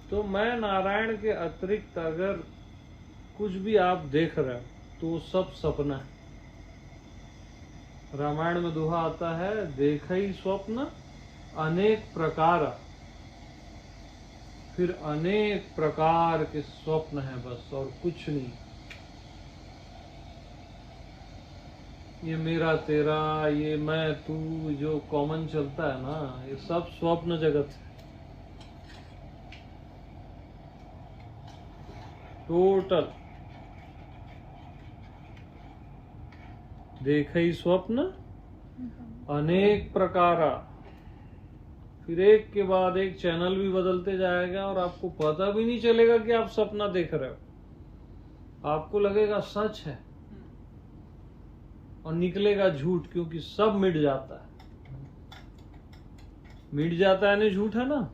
तो मैं नारायण के अतिरिक्त अगर कुछ भी आप देख रहे हो तो सब सपना है। रामायण में दोहा आता है, देखई स्वप्न अनेक प्रकार, फिर अनेक प्रकार के स्वप्न है बस, और कुछ नहीं। ये मेरा तेरा, ये मैं तू, जो कॉमन चलता है ना, ये सब स्वप्न जगत है टोटल। देखई स्वप्न अनेक प्रकारा, फिर एक के बाद एक चैनल भी बदलते जाएगा और आपको पता भी नहीं चलेगा कि आप सपना देख रहे हो। आपको लगेगा सच है और निकलेगा झूठ, क्योंकि सब मिट जाता है। मिट जाता है नहीं, झूठ है ना।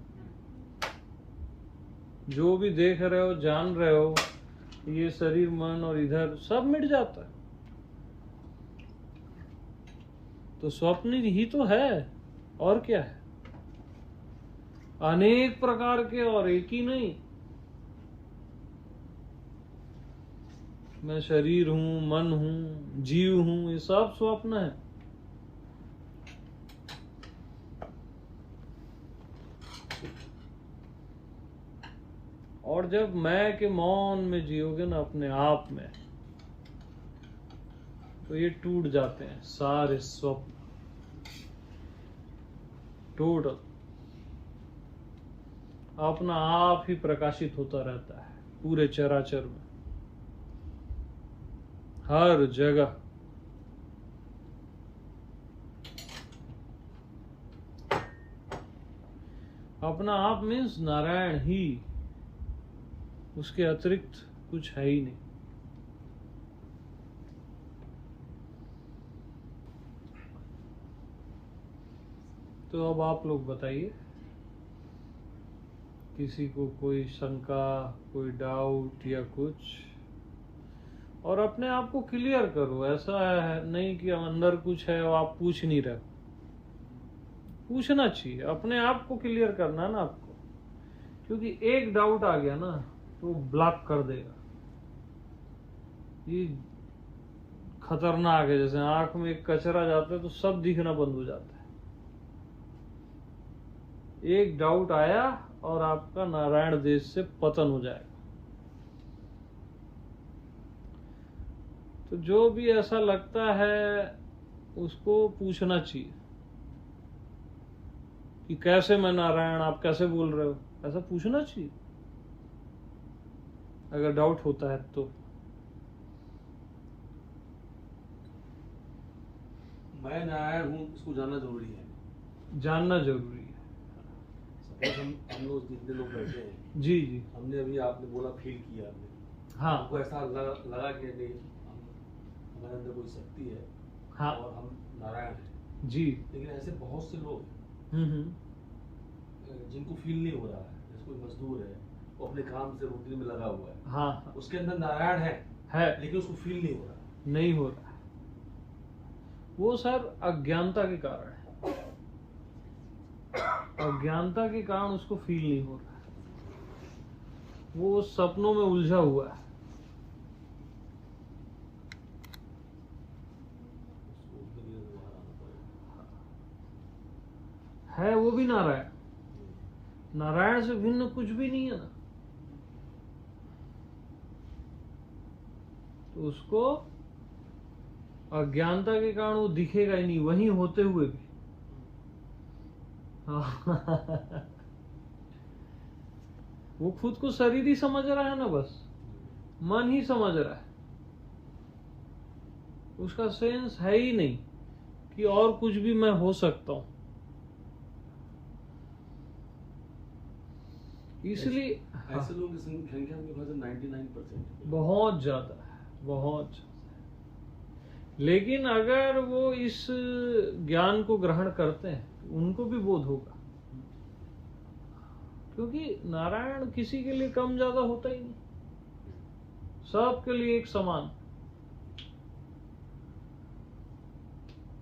जो भी देख रहे हो, जान रहे हो, ये शरीर मन और इधर सब मिट जाता है। तो स्वप्न ही तो है, और क्या है। अनेक प्रकार के, और एक ही नहीं। मैं शरीर हूं, मन हूं, जीव हूं, ये सब स्वप्न है। और जब मैं के मौन में जियोगे ना अपने आप में, तो ये टूट जाते हैं सारे स्वप्न टोटल। अपना आप ही प्रकाशित होता रहता है पूरे चराचर में, हर जगह। अपना आप मीन्स नारायण ही, उसके अतिरिक्त कुछ है ही नहीं। तो अब आप लोग बताइए, किसी को कोई शंका, कोई डाउट या कुछ, और अपने आप को क्लियर करो। ऐसा है नहीं कि अंदर कुछ है और आप पूछ नहीं रहे। पूछना चाहिए, अपने आप को क्लियर करना है ना आपको, क्योंकि एक डाउट आ गया ना तो ब्लॉक कर देगा। ये खतरनाक है, जैसे आंख में एक कचरा जाता है तो सब दिखना बंद हो जाता है। एक डाउट आया और आपका नारायण देश से पतन हो जाएगा। तो जो भी ऐसा लगता है उसको पूछना चाहिए कि कैसे मैं नारायण, आप कैसे बोल रहे हो, ऐसा पूछना चाहिए अगर डाउट होता है तो। मैं नारायण हूँ, इसको जानना जरूरी है। जानना जरूरी है। सपोज हम लोग जितने लोग बैठे हैं, जी जी, हमने अभी आपने बोला फील किया आपने, हाँ, आपको ऐसा लगा कि नहीं हमारे अंदर कोई शक्ति है, हाँ, और हम नारायण हैं। जी, लेकिन ऐसे बहुत से लोग हैं जिनको फील नहीं हो रहा है। जैसे कोई मजदूर है, वो अपने काम से रूटीन में लगा हुआ है, हाँ, उसके अंदर नारायण है लेकिन उसको फील नहीं हो रहा। नहीं हो रहा है। वो सर अज्ञानता के कारण है। अज्ञानता के कारण उसको फील नहीं हो रहा है। वो सपनों में उलझा हुआ है वो भी नारायण। नारायण से भिन्न कुछ भी नहीं है ना। तो उसको अज्ञानता के कारण वो दिखेगा ही नहीं, वहीं होते हुए भी। वो खुद को शरीर ही समझ रहा है ना, बस मन ही समझ रहा है। उसका सेंस है ही नहीं कि और कुछ भी मैं हो सकता हूं। इसलिए ऐसे लोगों की संख्या में 99% बहुत ज्यादा है, बहुत ज्यादा। लेकिन अगर वो इस ज्ञान को ग्रहण करते हैं उनको भी बोध होगा, क्योंकि नारायण किसी के लिए कम ज्यादा होता ही नहीं, सबके लिए एक समान।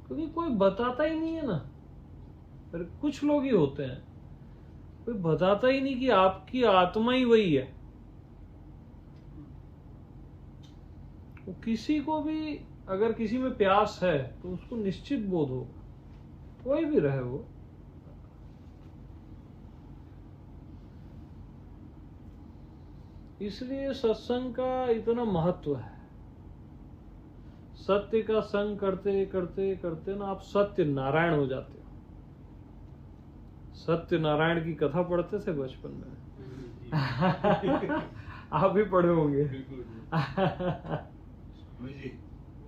क्योंकि कोई बताता ही नहीं है ना, पर कुछ लोग ही होते हैं कोई बताता ही नहीं कि आपकी आत्मा ही वही है। वो किसी को भी अगर किसी में प्यास है तो उसको निश्चित बोध होगा, कोई भी रहे वो। इसलिए सत्संग का इतना महत्व है। सत्य का संग करते करते करते ना आप सत्य नारायण हो जाते हो। सत्य नारायण की कथा पढ़ते थे बचपन में। आप भी पढ़े होंगे। जी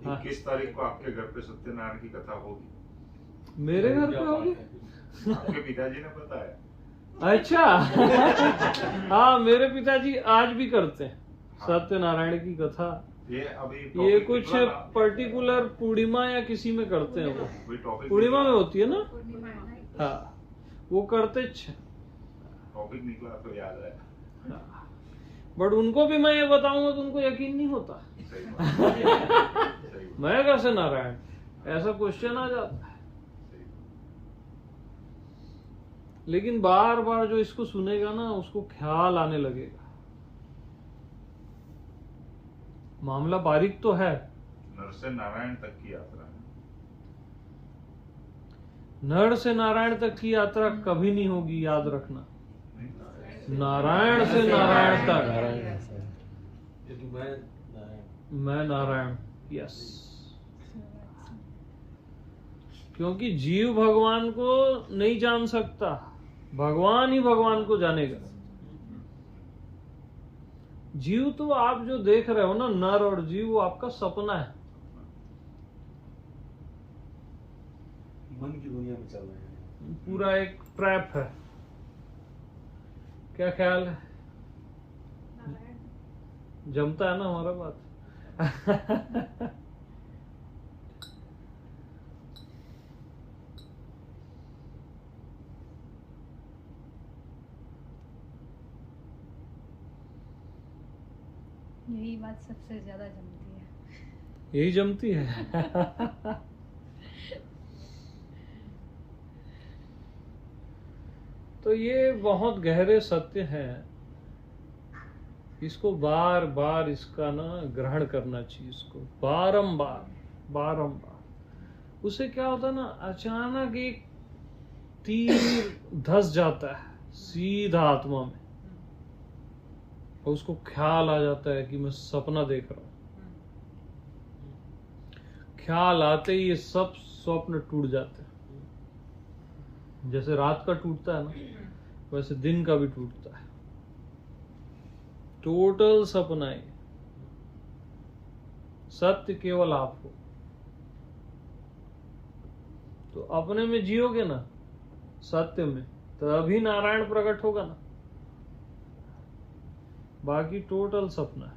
21 तारीख को आपके घर पे सत्यनारायण की कथा होगी। मेरे घर पे होगी? आपके पिताजी ने बताया। अच्छा। हाँ, मेरे पिताजी आज भी करते हैं सत्यनारायण की कथा। ये कुछ पर्टिकुलर पूर्णिमा या किसी में करते हैं वो। पूर्णिमा में होती है ना? हाँ, वो करते। टॉपिक निकला तो याद आया। बट उनको भी मैं ये बताऊंगा तो उनको यकीन नहीं होता। सही बात। मैं कैसे नारायण, ऐसा क्वेश्चन आ जाता है। लेकिन बार बार जो इसको सुनेगा ना उसको ख्याल आने लगेगा। मामला बारीक तो है। नर से नारायण तक की यात्रा है। नर से नारायण तक की यात्रा कभी नहीं होगी, याद रखना। नारायण से नारायण तक। मैं नारायण, यस। क्योंकि जीव भगवान को नहीं जान सकता, भगवान ही भगवान को जानेगा। जीव तो आप जो देख रहे हो ना, नर और जीव, वो आपका सपना है। मन की दुनिया में चल रहे हैं। पूरा एक ट्रैप है। क्या ख्याल है? जमता है ना हमारा बात? यही बात सबसे ज्यादा जमती है। यही जमती है। तो ये बहुत गहरे सत्य हैं। इसको बार बार इसका ना ग्रहण करना चाहिए, इसको बारंबार बारंबार। उससे क्या होता है ना, अचानक एक तीर धस जाता है सीधा आत्मा में, और उसको ख्याल आ जाता है कि मैं सपना देख रहा हूं। ख्याल आते ही ये सब स्वप्न टूट जाते हैं। जैसे रात का टूटता है ना, वैसे दिन का भी टूटता है। टोटल सपना है। सत्य केवल आप हो। तो अपने में जियोगे ना सत्य में, तभी नारायण प्रकट होगा ना। बाकी टोटल सपना है।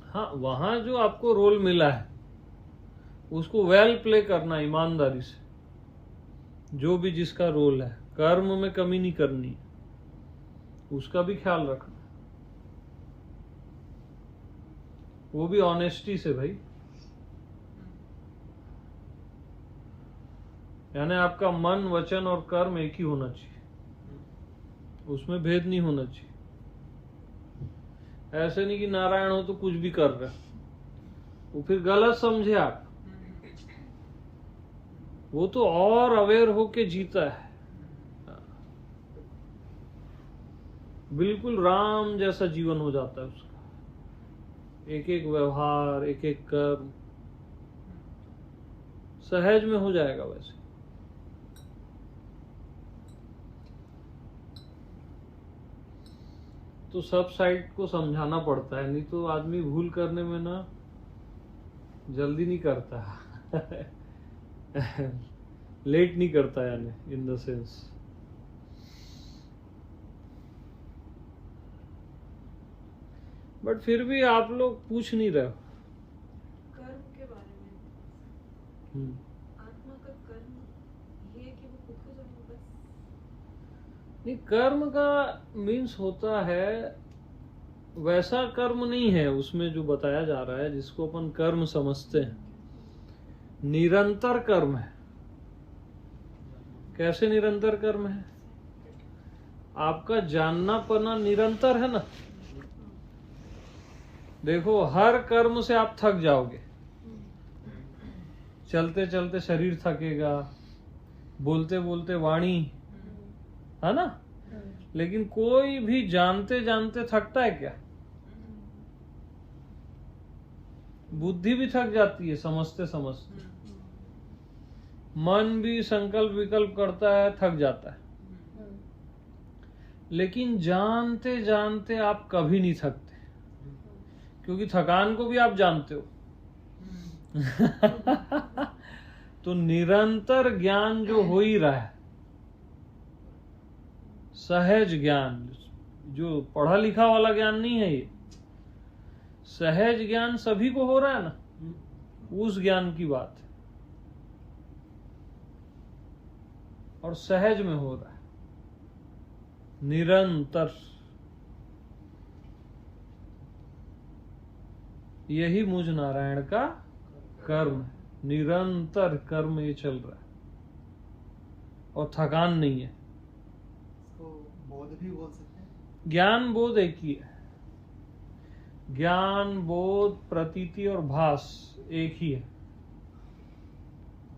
हाँ, वहां जो आपको रोल मिला है उसको वेल प्ले करना ईमानदारी से। जो भी जिसका रोल है, कर्म में कमी नहीं करनी है, उसका भी ख्याल रखना। वो भी ऑनेस्टी से भाई। यानी आपका मन, वचन और कर्म एक ही होना चाहिए, उसमें भेद नहीं होना चाहिए। ऐसे नहीं कि नारायण हो तो कुछ भी कर रहे, वो फिर गलत समझे आप। वो तो और अवेयर होके जीता है, बिल्कुल राम जैसा जीवन हो जाता है उसका। एक एक व्यवहार, एक एक कर्म सहज में हो जाएगा वैसे। तो सब साइड को समझाना पड़ता है, नहीं तो आदमी भूल करने में ना जल्दी नहीं करता। लेट नहीं करता, यानी इन द सेंस। बट फिर भी आप लोग पूछ नहीं रहे हो कर्म के बारे में। आत्मा का कर्म ये है कि वो खुद को जब बस नहीं, कर्म का मीन्स होता है वैसा कर्म नहीं है उसमें जो बताया जा रहा है, जिसको अपन कर्म समझते हैं। निरंतर कर्म है। कैसे निरंतर कर्म है? आपका जाननापना निरंतर है ना। देखो, हर कर्म से आप थक जाओगे, चलते चलते शरीर थकेगा, बोलते बोलते वाणी, है ना। लेकिन कोई भी जानते जानते थकता है क्या? बुद्धि भी थक जाती है समझते समझते, मन भी संकल्प विकल्प करता है, थक जाता है। लेकिन जानते जानते आप कभी नहीं थकते, क्योंकि थकान को भी आप जानते हो। तो निरंतर ज्ञान जो हो ही रहा है, सहज ज्ञान, जो पढ़ा लिखा वाला ज्ञान नहीं है ये, सहज ज्ञान सभी को हो रहा है ना, उस ज्ञान की बात है। और सहज में हो रहा है, निरंतर। यही मुझ नारायण का कर्म है, निरंतर कर्म ये चल रहा है और थकान नहीं है। इसको बोध भी बोल सकते हैं। ज्ञान बोध एक ही है, ज्ञान बोध प्रतीति और भास एक ही है।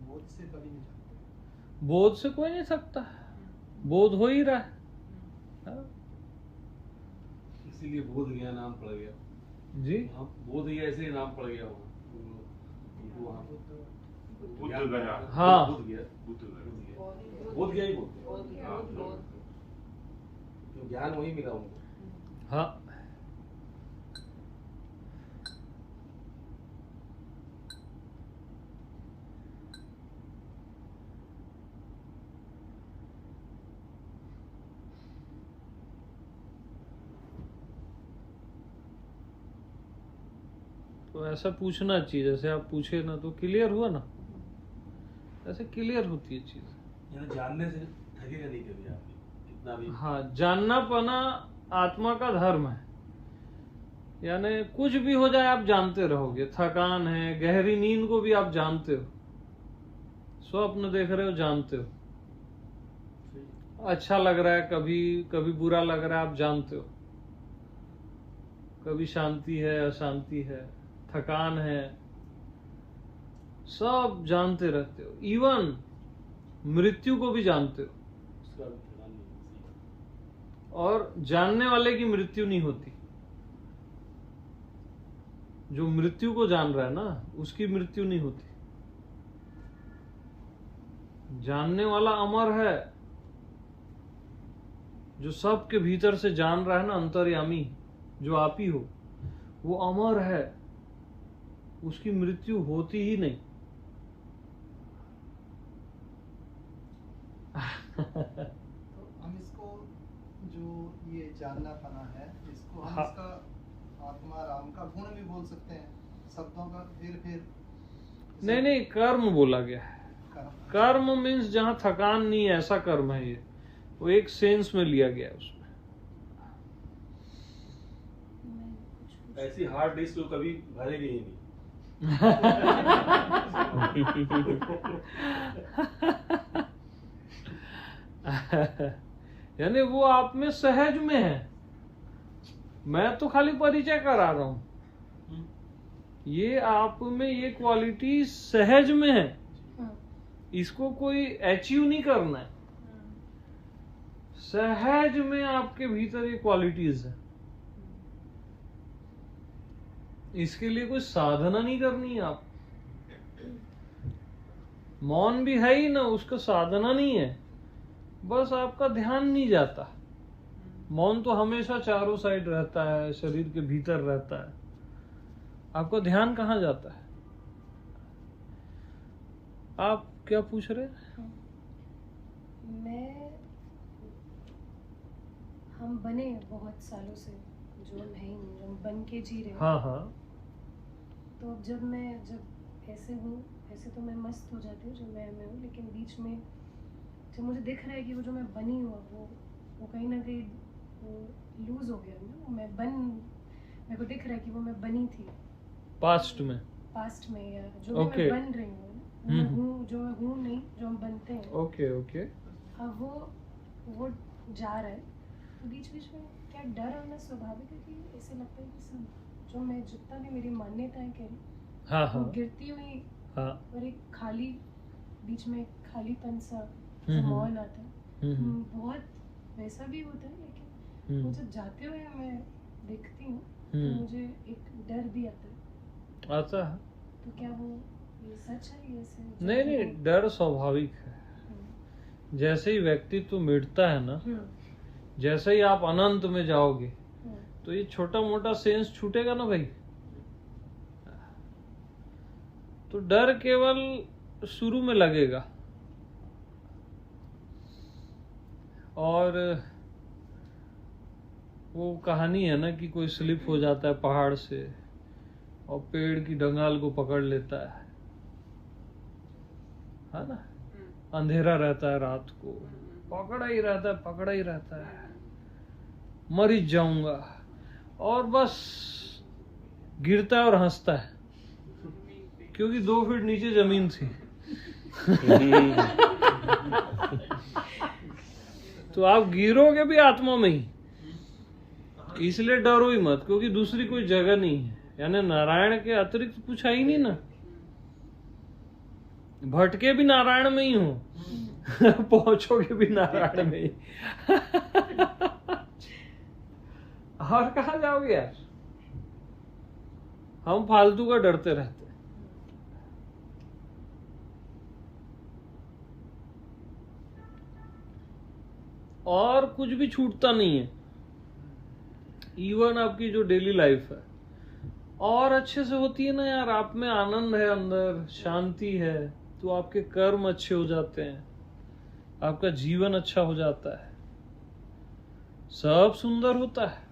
बोध से कभी नहीं थकते। बोध से कोई नहीं थकता, बोध हो ही रहा है। हाँ? इसीलिए बोध गया नाम पड़ गया जी, वहाँ, बोध गया इसलिए नाम पड़ गया वहाँ। वहाँ बुद्ध गया। हाँ। बुद्ध गया, बुद्ध गया। बोध गया ही बोलते हैं। हाँ, तो ज्ञान वही मिला उनको। हाँ। तो ऐसा पूछना चाहिए, जैसे आप पूछे ना तो क्लियर हुआ ना, ऐसे क्लियर होती है चीज। यानी जानने से थकेगा नहीं कभी आदमी, कितना भी। हाँ, जानना पाना आत्मा का धर्म है। यानी कुछ भी हो जाए आप जानते रहोगे। थकान है, गहरी नींद को भी आप जानते हो, स्वप्न देख रहे हो जानते हो, अच्छा लग रहा है कभी कभी बुरा लग रहा है आप जानते हो, कभी शांति है अशांति है, थकान है, सब जानते रहते हो। इवन मृत्यु को भी जानते हो। उसका भी थकान नहीं होती। और जानने वाले की मृत्यु नहीं होती। जो मृत्यु को जान रहा है ना, उसकी मृत्यु नहीं होती। जानने वाला अमर है, जो सबके भीतर से जान रहा है ना, अंतर्यामी जो आप ही हो, वो अमर है, उसकी मृत्यु होती ही नहीं। तो हम इसको, जो ये जानना पाना है, इसको हम हाँ। इसका आत्मा राम का गुण भी बोल सकते हैं, शब्दों का फिर नहीं नहीं, कर्म बोला गया है। कर्म। कर्म मीन्स जहां थकान नहीं है, ऐसा कर्म है ये। वो एक सेंस में लिया गया है उसमें। ऐसी हार्ड डिस्क तो कभी भरेगी ही नहीं। यानी वो आप में सहज में है। मैं तो खाली परिचय करा रहा हूं, ये आप में ये क्वालिटी सहज में है। इसको कोई अचीव नहीं करना है, सहज में आपके भीतर ये क्वालिटीज है। इसके लिए कोई साधना नहीं करनी है। आप मौन भी है ही ना, उसका साधना नहीं है, बस आपका ध्यान नहीं जाता। मौन तो हमेशा चारों साइड रहता है, शरीर के भीतर रहता है, आपका ध्यान कहाँ जाता है? आप क्या पूछ रहे हैं? हम बने बहुत सालों से, जो हम है ही नहीं, जो हम बन के जी रहे हैं। हाँ हाँ। तो अब जब ऐसे हूँ, ऐसे तो मैं मस्त हो जाती हूँ, जो मैं हूँ, लेकिन बीच में जब मुझे दिख रहा है कि वो जो मैं बनी हूँ, वो कहीं ना कहीं लूज हो गया ना। मेरे को दिख रहा है कि वो मैं बनी थी पास्ट में, या जो भी मैं बन रही हूँ, वो मैं हूँ, जो मैं हूँ नहीं, जो हम बनते हैं। Okay okay. अब वो जा रहा है तो बीच बीच में क्या डर आना स्वाभाविक है कि ऐसे लगता है कि सब जो मैं जितना भी मेरी मान्यताएं कह रही हाँ वो हाँ गिरती हुई हाँ और एक खाली बीच में खालीपन सा हम्म, माहौल आता है। हम्म, बहुत वैसा भी होता है लेकिन हम्म, वो जब जाते हुए मैं देखती हूँ तो हम्म। मुझे एक डर भी आता है। आता है। तो क्या वो ये सच है ये ऐसे नहीं नहीं, डर स्वाभाविक है। जैसे ही व्यक्तित्व मिटता है ना, जैसे ही आप अनंत में जाओगे तो ये छोटा मोटा सेंस छूटेगा ना भाई। तो डर केवल शुरू में लगेगा, और वो कहानी है ना कि कोई स्लिप हो जाता है पहाड़ से और पेड़ की डंगाल को पकड़ लेता है ना। अंधेरा रहता है रात को, पकड़ा ही रहता है, मर ही जाऊंगा, और बस गिरता है और हंसता है क्योंकि 2 फीट नीचे जमीन थी। तो आप गिरोगे भी आत्मा में ही, इसलिए डरो ही मत, क्योंकि दूसरी कोई जगह नहीं है, यानी नारायण के अतिरिक्त कुछ है ही नहीं ना। भटके भी नारायण में ही हो, पहुंचोगे भी नारायण में ही। और कहाँ जाओगे यार। हम फालतू का डरते रहते। और कुछ भी छूटता नहीं है, इवन आपकी जो डेली लाइफ है और अच्छे से होती है ना यार। आप में आनंद है, अंदर शांति है, तो आपके कर्म अच्छे हो जाते हैं, आपका जीवन अच्छा हो जाता है, सब सुंदर होता है।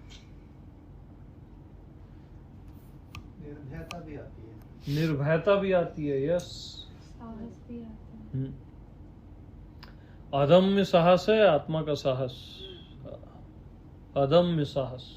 निर्भयता भी आती है। निर्भयता भी आती है, यस। साहस भी आता है। अदम्य साहस है आत्मा का साहस, अदम्य साहस।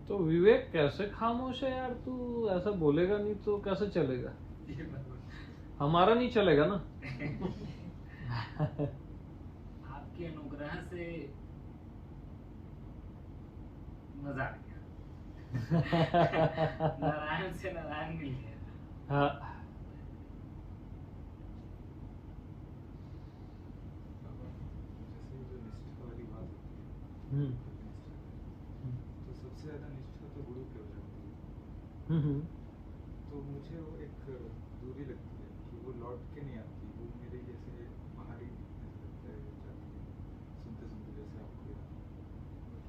तो विवेक कैसे खामोश है यार, तू ऐसा बोलेगा नहीं तो कैसे चलेगा। हमारा नहीं चलेगा ना। आपके अनुग्रह से मजा आ गया। नारायण से नारायण मिल गया। हाँ, जैसे जो निष्ठा वाली बात होती है, तो सबसे ज्यादा निष्ठा तो गुरु पे हो जाती है। तो मुझे वो एक दूरी लगती है कि वो लौट के नहीं आती, वो मेरे जैसे बाहरी ऐसा लगता है जाती है, सुनते सुनते जैसे आपको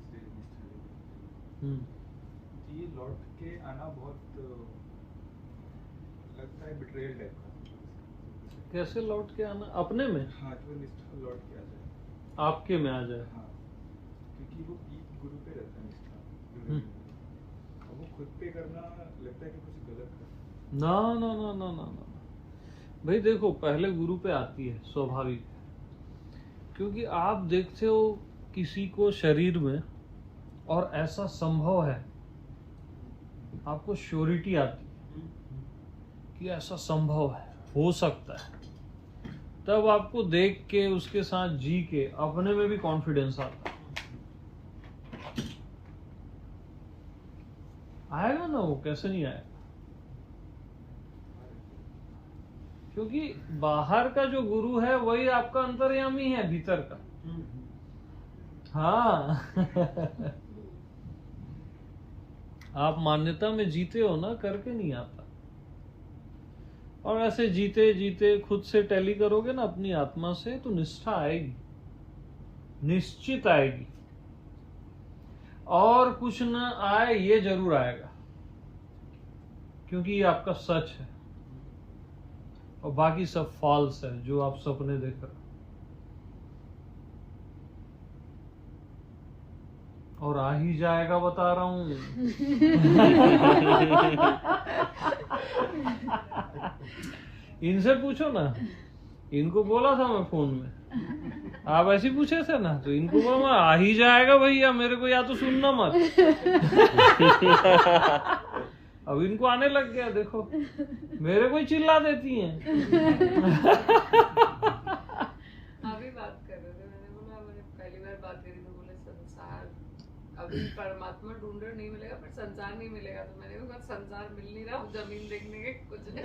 से निष्ठा लेगी। तो ये लौट के आना बहुत लगता है बिट्रेयल टाइप का। कैसे लौट के आना अपने में। हाँ, जो निष्ठा लौट के आ जाए, आपके में आ जाए। हाँ, क्योंकि वो गुरु पे रहता है निष्ठा, और वो खुद पे करना लगता है कि कुछ गलत है। ना ना ना ना ना ना भाई, देखो पहले गुरु पे आती है, स्वाभाविक है, क्योंकि आप देखते हो किसी को शरीर में और ऐसा संभव है, आपको श्योरिटी आती है कि ऐसा संभव है, हो सकता है, तब आपको देख के उसके साथ जी के अपने में भी कॉन्फिडेंस आता है। आएगा ना वो, कैसे नहीं आएगा। क्योंकि बाहर का जो गुरु है वही आपका अंतर्यामी है भीतर का। हाँ। आप मान्यता में जीते हो ना, करके नहीं आता। और ऐसे जीते जीते खुद से टैली करोगे ना अपनी आत्मा से, तो निष्ठा आएगी, निश्चित आएगी। और कुछ न आए ये जरूर आएगा। क्योंकि ये आपका सच है और बाकी सब फॉल्स है जो आप सपने देख रहे हो। और आ ही जाएगा, बता रहा हूं। इनसे पूछो ना, इनको बोला था मैं फोन में, आप ऐसे पूछे थे ना, तो इनको बोला मैं आ ही जाएगा भैया, मेरे को या तो सुनना मत। अब इनको आने लग गया, देखो मेरे को ही चिल्ला देती हैं। अभी बात कर रहे थे, मैंने बोला, मैंने पहली बार बात करी तो बोले संसार अभी परमात्मा ढूंढ रहे, नहीं मिलेगा, पर संसार नहीं मिलेगा। तो मैंने कहा संसार मिल नहीं रहा, जमीन देखने के कुछ नहीं।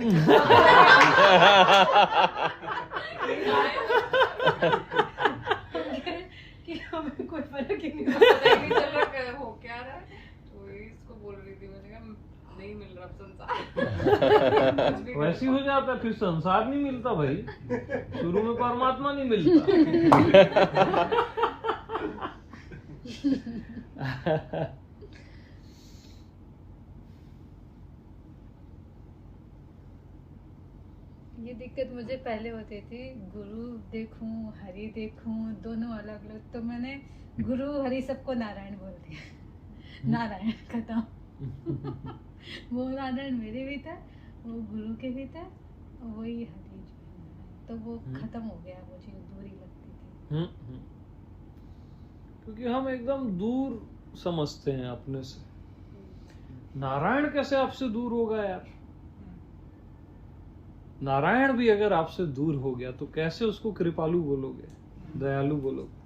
कि हमें कोई फर्क ही नहीं पता ही चल रहा हो क्या रहा है। तो इसको बोल रही थी, मैंने कहा नहीं मिल रहा संसार। वैसे ही हो जाता, फिर संसार नहीं मिलता भाई, शुरू में परमात्मा नहीं मिलता। ये दिक्कत मुझे पहले होती थी, गुरु देखूं हरि देखूं दोनों अलग अलग, तो मैंने गुरु हरि सबको नारायण बोल दिया। नारायण खत्म। वो नारायण मेरे भी था, वो गुरु के भी था, और वही हरि जो है, तो वो खत्म हो गया, वो चीज दूरी लगती थी। क्योंकि हम एकदम दूर समझते हैं अपने से। नारायण कैसे आपसे दूर होगा यार? नारायण भी अगर आपसे दूर हो गया तो कैसे उसको कृपालु बोलोगे, दयालु बोलोगे?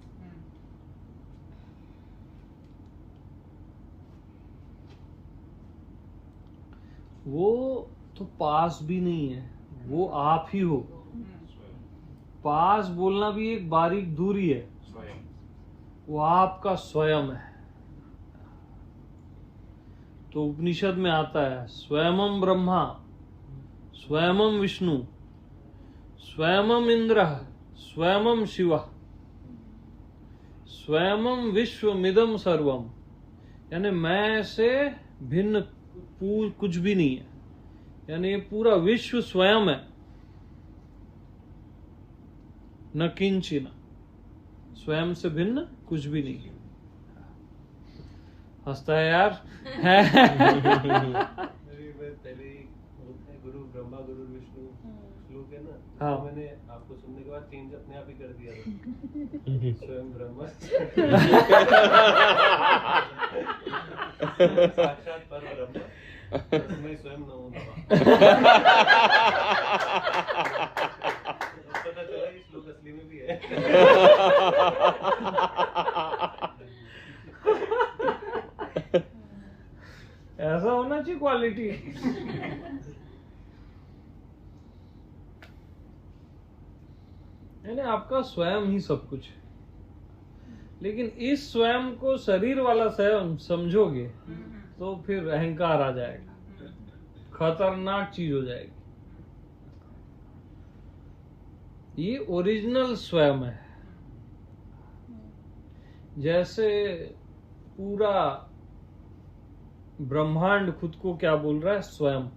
वो तो पास भी नहीं है, वो आप ही हो। पास बोलना भी एक बारीक दूरी है, वो आपका स्वयं है। तो उपनिषद में आता है, स्वयं ब्रह्मा, स्वयं विष्णु, स्वयं इंद्र, स्वयं शिव, स्वयं विश्वमिदं सर्वम। यानी मैं से भिन्न कुछ भी नहीं है, यानी ये पूरा विश्व स्वयं है, न किंचिन, स्वयं से भिन्न कुछ भी नहीं है। हंसता है यार। पहले गुरु ब्रह्मा गुरु विष्णु श्लोक है ना, हाँ। तो मैंने आपको सुनने के बाद चेंज अपने आप ही कर दिया था। स्वयं ब्रह्मा साक्षात परब्रह्म मैं स्वयं नमो नमः। पता चला ये श्लोक असली में भी है। ऐसा होना चाहिए क्वालिटी। यानी आपका स्वयं ही सब कुछ है, लेकिन इस स्वयं को शरीर वाला स्वयं समझोगे तो फिर अहंकार आ जाएगा, खतरनाक चीज हो जाएगी। ये ओरिजिनल स्वयं है। जैसे पूरा ब्रह्मांड खुद को क्या बोल रहा है? स्वयं।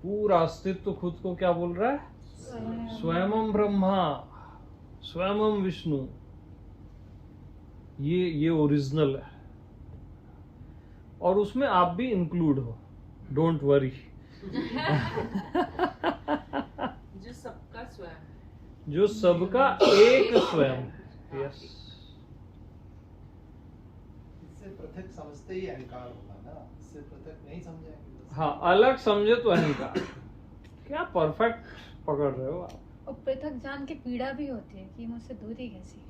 पूरा अस्तित्व खुद को क्या बोल रहा है? स्वयं ब्रह्मा, स्वयं विष्णु। ये ओरिजिनल है, और उसमें आप भी इंक्लूड हो, डोंट वरी। जो सबका स्वयं, जो सबका एक स्वयं है। यस। इससे पृथक समझते ही अहंकार होगा ना, इससे पृथक नहीं समझेंगे। हाँ, अलग समझे तो अहंकार। क्या परफेक्ट पकड़ रहे हो आप। और पृथक जान के पीड़ा भी होती है कि मुझसे दूरी कैसी है।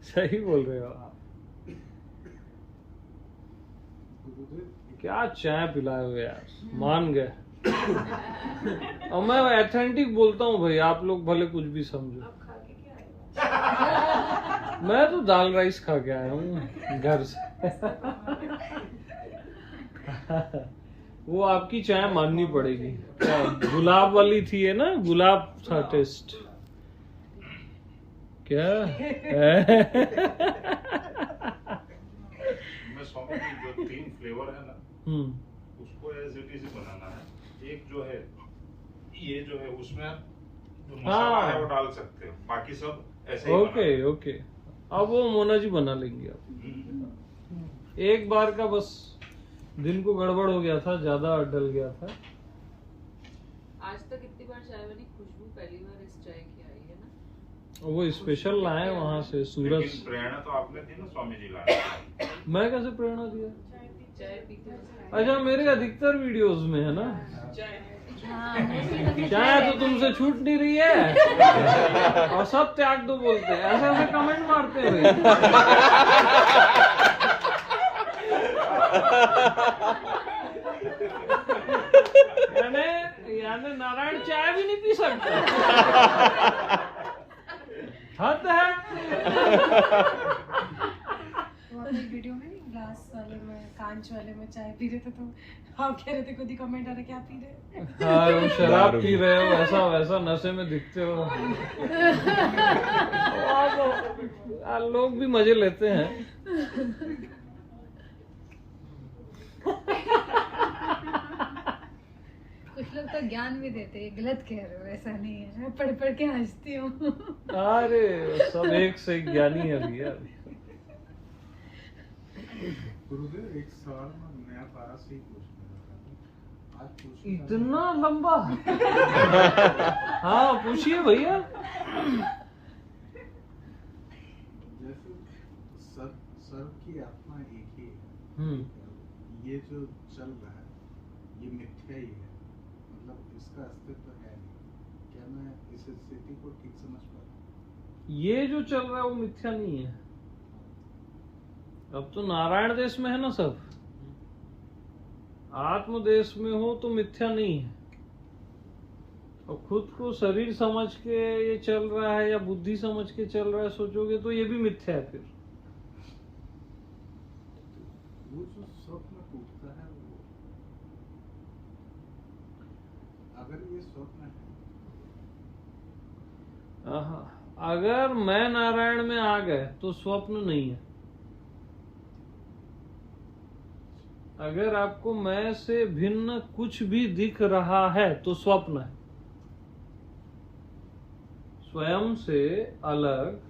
सही बोल रहे हो आप। क्या चाय पिलाए हुए यार, मान गए। और मैं ऑथेंटिक बोलता हूँ भाई, आप लोग भले कुछ भी समझो। अब खा के क्या आएगा? मैं तो दाल राइस खा के आया हूँ घर से। वो आपकी चाय माननी पड़ेगी। क्या गुलाब वाली थी है ना, गुलाब था टेस्ट। क्या मैं में स्वामी जी जो 3 फ्लेवर है ना, उसको एज इट इज बनाना है। एक जो है ये जो है उसमें जो मसाला है वो डाल सकते हो, बाकी सब ऐसे ही ओके। अब वो मोना जी बना लेंगे आप। एक बार का बस दिन को गड़बड़ हो गया था, ज्यादा डल गया था। आज तक कितनी बार चाय बनी, खुशबू पहली बार इस चाय की आई है ना। वो स्पेशल लाए वहाँ से सूरत। लेकिन प्रेरणा तो आपने दी ना स्वामी जी लाए। मैं कैसे प्रेरणा दिया? चाय पीते हो। अच्छा, मेरे अधिकतर वीडियोस में है ना चाय तो तुमसे छूट नहीं रही है और सब त्याग दो बोलते हैं, ऐसे ऐसे कमेंट मारते हैं। यानी नारायण चाय भी नहीं पी सकते, हद है। वीडियो में ग्लास वाले में, कांच वाले में चाय पी रहे थे तो आप कह रहे थे, खुद ही कमेंट आ रहे क्या पी रहे। हाँ, वो शराब पी रहे हो, ऐसा वैसा नशे में दिखते हो। लोग भी मजे लेते हैं। कुछ लोग तो ज्ञान भी देते हैं, गलत कह रहे हो, ऐसा नहीं है। मैं पढ़ पढ़ के हंसती हूँ। अरे सब एक से एक ज्ञानी है भैया। गुरुदेव, एक सवाल मैं पारा से ही पूछना आज इतना लंबा? हाँ पूछिए भैया। जैसे सर की आत्मा एक ही है, ये जो चल रहा है ये मिथ्या ही है, मतलब इसका अस्तित्व है नहीं। क्या मैं इस स्थिति को ठीक समझ पा रहा हूँ? ये जो चल रहा है वो मिथ्या नहीं है। अब तो नारायण देश में है ना सब, आत्म देश में हो तो मिथ्या नहीं है। और खुद को शरीर समझ के ये चल रहा है या बुद्धि समझ के चल रहा है सोचोगे तो ये भी मिथ्या है। फिर वो जो स्वप्न टूटता है, वो अगर ये स्वप्न है, अगर मैं नारायण में आ गए तो स्वप्न नहीं है। अगर आपको मैं से भिन्न कुछ भी दिख रहा है तो स्वप्न है। स्वयं से अलग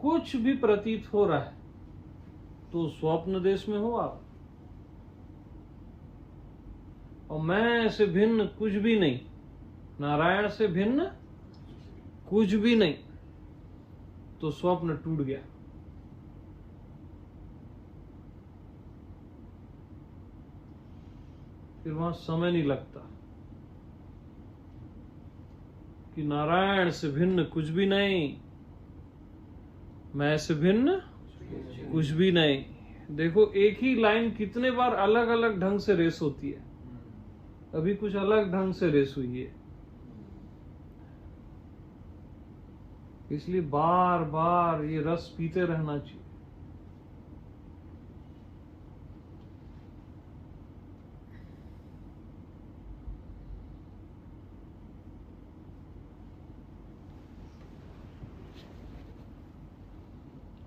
कुछ भी प्रतीत हो रहा है तो स्वप्न देश में हो आप। और मैं से भिन्न कुछ भी नहीं, नारायण से भिन्न कुछ भी नहीं, तो स्वप्न टूट गया। फिर वहां समय नहीं लगता कि नारायण से भिन्न कुछ भी नहीं, मैं से भिन्न कुछ भी नहीं। देखो एक ही लाइन कितने बार अलग अलग ढंग से रेस होती है, अभी कुछ अलग ढंग से रेस हुई है। इसलिए बार बार ये रस पीते रहना चाहिए।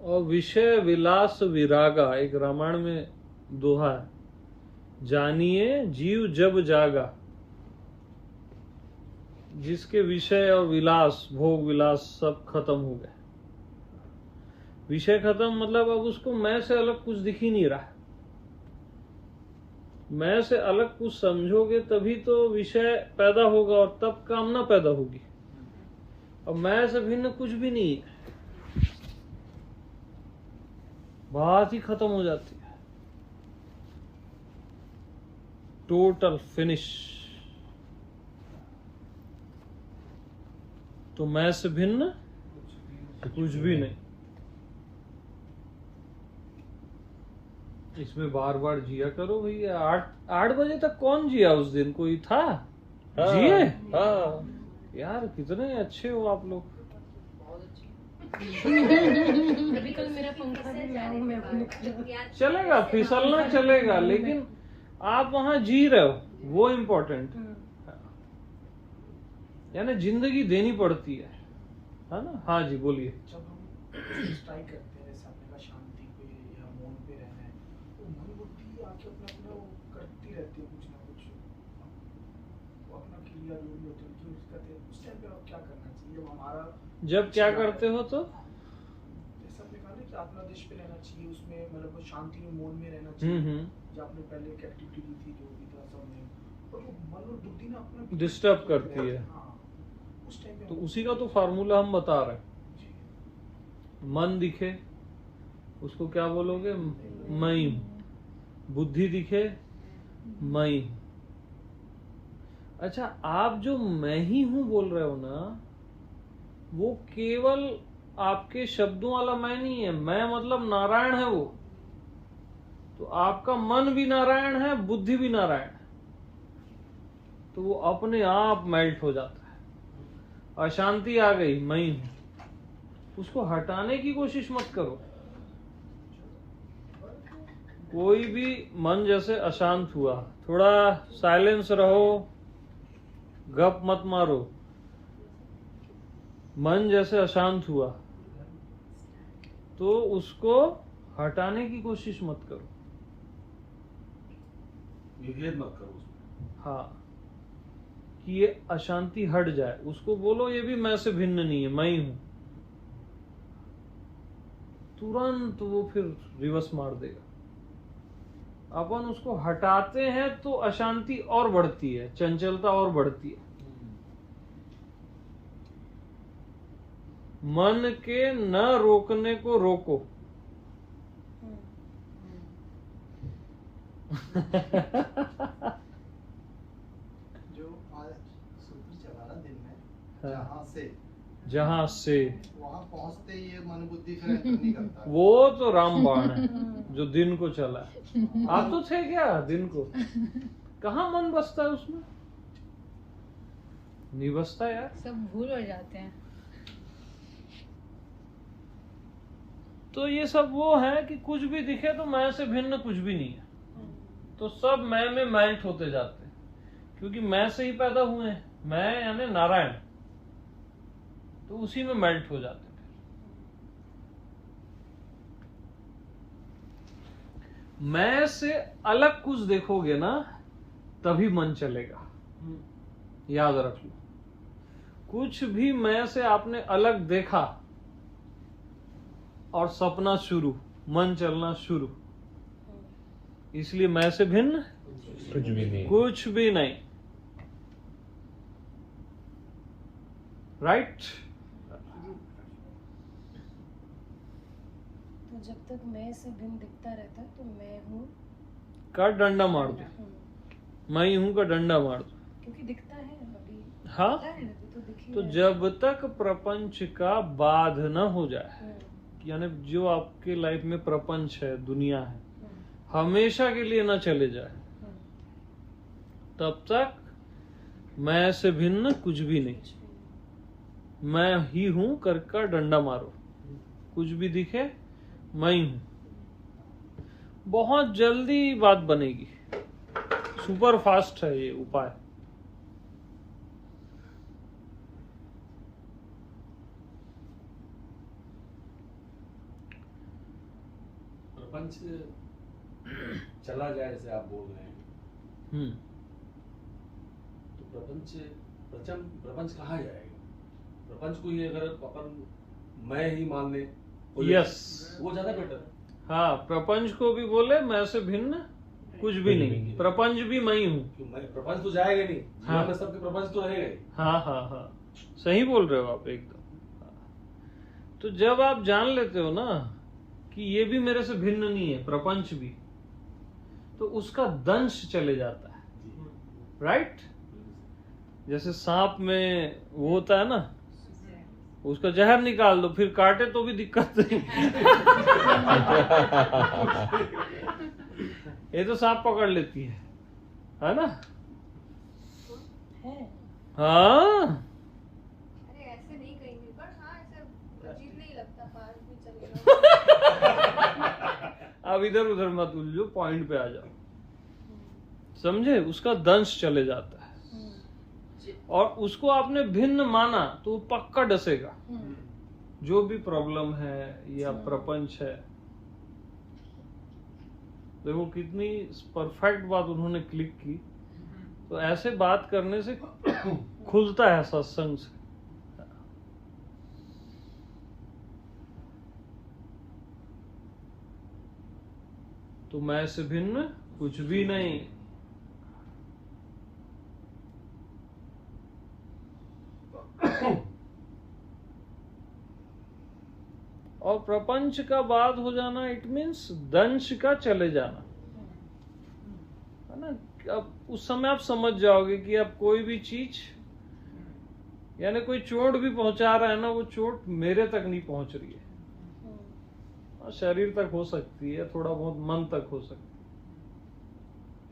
और विषय विलास विरागा, एक रामायण में दोहा है, जानिए जीव जब जागा। जिसके विषय और विलास, भोग विलास सब खत्म हो गए। विषय खत्म मतलब अब उसको मैं से अलग कुछ दिख ही नहीं रहा। मैं से अलग कुछ समझोगे तभी तो विषय पैदा होगा और तब कामना पैदा होगी। अब मैं से भिन्न कुछ भी नहीं है, बात ही खत्म हो जाती है, टोटल फिनिश। तो मैं से भिन्न कुछ भी नहीं। इसमें बार बार जिया करो भैया। 8 बजे तक कौन जिया उस दिन? कोई था? जिए? यार कितने अच्छे हो आप लोग। अभी कल मेरा पंखा भी मैं अपने चलेगा, फिसलना चलेगा, लेकिन आप वहां जी रहे हो, वो इम्पोर्टेंट है। यानी जिंदगी देनी पड़ती है ना। हाँ जी बोलिए। जब हम स्ट्राइक करते हैं, जैसे आपने कहा शांति पे या मौन पे रहना है, बाकी अपना अपना वो करती रहती है कुछ ना कुछ, वो अपना क्रिया जो भी होती है उनकी उसका उस टाइम पे आप क्या करना चाहिए हमारा? जब क्या करते हो तो जैसा आपने कहा ना कि आत्मादेश पे रहना चाहिए, उसमें मतलब शांति में मौन में रहना चाहिए, जो आपने पहले एक एक्टिविटी दी थी जो भी था सब में, और वो मन और बुद्धि ना अपना डिस्टर्ब करती है, उस टाइम पे तो उसी का तो फार्मूला हम बता रहे हैं। मन दिखे उसको क्या बोलोगे? मैं हूं। बुद्धि दिखे मैं हूं। अच्छा, आप जो मैं ही हूं बोल रहे हो ना, वो केवल आपके शब्दों वाला मैं नहीं है। मैं मतलब नारायण है वो। तो आपका मन भी नारायण है, बुद्धि भी नारायण है, तो वो अपने आप मेल्ट हो जाता है। अशांति आ गई, मैं हूं, उसको हटाने की कोशिश मत करो। कोई भी मन जैसे अशांत हुआ, थोड़ा साइलेंस रहो, गप मत मारो। मन जैसे अशांत हुआ तो उसको हटाने की कोशिश मत करो, विभेद मत करो उसमें। हाँ, कि ये अशांति हट जाए। उसको बोलो ये भी मैं से भिन्न नहीं है, मैं ही हूं। तुरंत वो फिर रिवर्स मार देगा। अपन उसको हटाते हैं तो अशांति और बढ़ती है, चंचलता और बढ़ती है। मन के न रोकने को रोको। जो आज सूत्र चला ना दिन में, हाँ। जहाँ से वहां पहुंचते ही ये मन बुद्धि फिर एंटर नहीं करता। वो तो रामबाण है जो दिन को चला है। आप तो थे क्या दिन को? कहाँ मन बसता है उसमें? नहीं बसता यार, सब भूल हो जाते हैं। तो ये सब वो है कि कुछ भी दिखे तो मैं से भिन्न कुछ भी नहीं है, तो सब मैं में मेल्ट होते जाते हैं, क्योंकि मैं से ही पैदा हुए हैं। मैं यानी नारायण, तो उसी में मेल्ट हो जाते हैं। मैं से अलग कुछ देखोगे ना, तभी मन चलेगा। याद रख लो, कुछ भी मैं से आपने अलग देखा और सपना शुरू, मन चलना शुरू। इसलिए मैं से भिन्न कुछ भी नहीं, कुछ भी नहीं। राइट? तो जब तक मैं से भिन्न दिखता रहता है तो मैं हूँ का डंडा मार दो, मैं हूं का डंडा मार दो, क्योंकि दिखता है अभी। हाँ, दिखता है अभी तो दिख ही तो रहा है। जब तक प्रपंच का बाध न हो जाए, यानी जो आपके लाइफ में प्रपंच है, दुनिया है, हमेशा के लिए न चले जाए, तब तक मैं से भिन्न कुछ भी नहीं। मैं ही हूं करके डंडा मारो, कुछ भी दिखे मैं ही हूं। बहुत जल्दी बात बनेगी, सुपर फास्ट है ये उपाय। प्रपंच चला जाए जैसे आप बोल रहे हैं, तो प्रपंच कहाँ जाएगा? प्रपंच को ही अगर अपन मैं ही मान ले, यस, वो ज्यादा बेटर। हाँ, प्रपंच को भी बोले मैं से भिन्न कुछ भी नहीं, प्रपंच भी मैं ही हूँ। प्रपंच तो जाएगा नहीं, हाँ, में सबके प्रपंच तो रहेगा ही। हाँ हाँ हाँ, सही बोल रहे हो आप एकदम। तो जब आप जान लेते हो ना कि ये भी मेरे से भिन्न नहीं है, प्रपंच भी, तो उसका दंश चले जाता है। राइट? जैसे सांप में वो होता है ना, उसका जहर निकाल दो, फिर काटे तो भी दिक्कत नहीं। ये तो सांप पकड़ लेती है ना? हाँ, अरे ऐसे नहीं कहेंगे, पर हाँ ऐसे अजीब नहीं लगता, पास भी चलेगा। अब इधर उधर मत उलझो, पॉइंट पे आ जाओ। समझे? उसका दंश चले जाता है, और उसको आपने भिन्न माना तो पक्का डसेगा। जो भी प्रॉब्लम है या प्रपंच है, देखो कितनी परफेक्ट बात उन्होंने क्लिक की। तो ऐसे बात करने से खुलता है सत्संग से। तो मैं से भिन्न कुछ भी नहीं। और प्रपंच का बाद हो जाना इट मीन्स दंश का चले जाना, है ना। अब उस समय आप समझ जाओगे कि अब कोई भी चीज, यानी कोई चोट भी पहुंचा रहा है ना, वो चोट मेरे तक नहीं पहुंच रही है। शरीर तक हो सकती है, थोड़ा बहुत मन तक हो सकती है,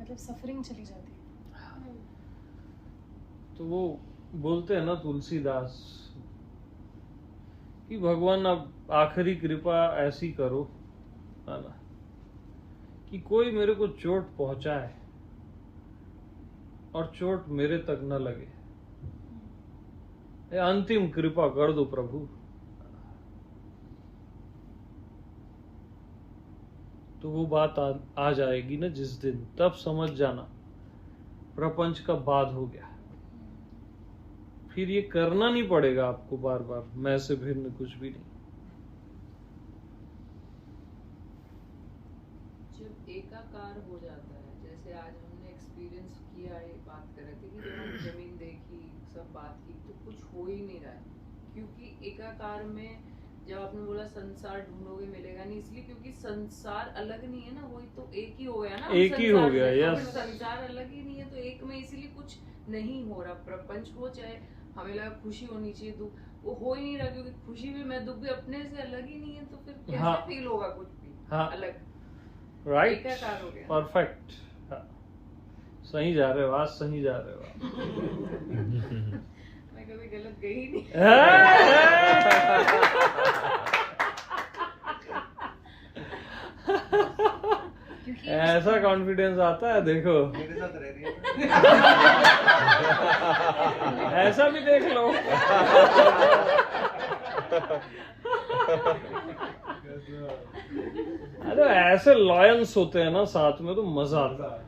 मतलब सफरिंग चली जाती है। तो वो बोलते हैं ना तुलसीदास कि भगवान अब आखिरी कृपा ऐसी करो, है ना, कि कोई मेरे को चोट पहुंचाए और चोट मेरे तक न लगे। ये अंतिम कृपा कर दो प्रभु। तो वो बात आ जाएगी ना जिस दिन, तब समझ जाना प्रपंच का बाद हो गया। फिर ये करना नहीं पड़ेगा आपको बार बार, मैं से भिन्न कुछ भी नहीं। जब एकाकार हो जाता है, जैसे आज हमने एक्सपीरियंस किया, ये बात कर रहे थे कि जब हम जमीन देखी, सब बात की, तो कुछ हो ही नहीं रहा है। क्योंकि एकाकार में जब आपने बोला संसार ढूंढोगे मिलेगा नहीं, इसलिए क्योंकि संसार अलग नहीं है ना, वही तो एक ही हो गया ना। एक ही हो गया, यस। संसार अलग ही नहीं है तो एक में, इसीलिए कुछ नहीं हो रहा। प्रपंच हो, चाहे हमें लगा खुशी होनी चाहिए, दुख वो हो ही नहीं रहा, क्योंकि खुशी भी मैं, दुख भी अपने से अलग ही नहीं है, तो फिर कैसे फील होगा कुछ भी अलग। राइट, एकाकार हो गया। परफेक्ट। सही जा रहे हो आज, सही जा रहे हो। मैं कभी गलत गई नहीं। ऐसा कॉन्फिडेंस आता है, देखो मेरे साथ रह रही है। ऐसा भी देख लो। अरे ऐसे लॉयंस होते हैं ना साथ में, तो मजा आता है।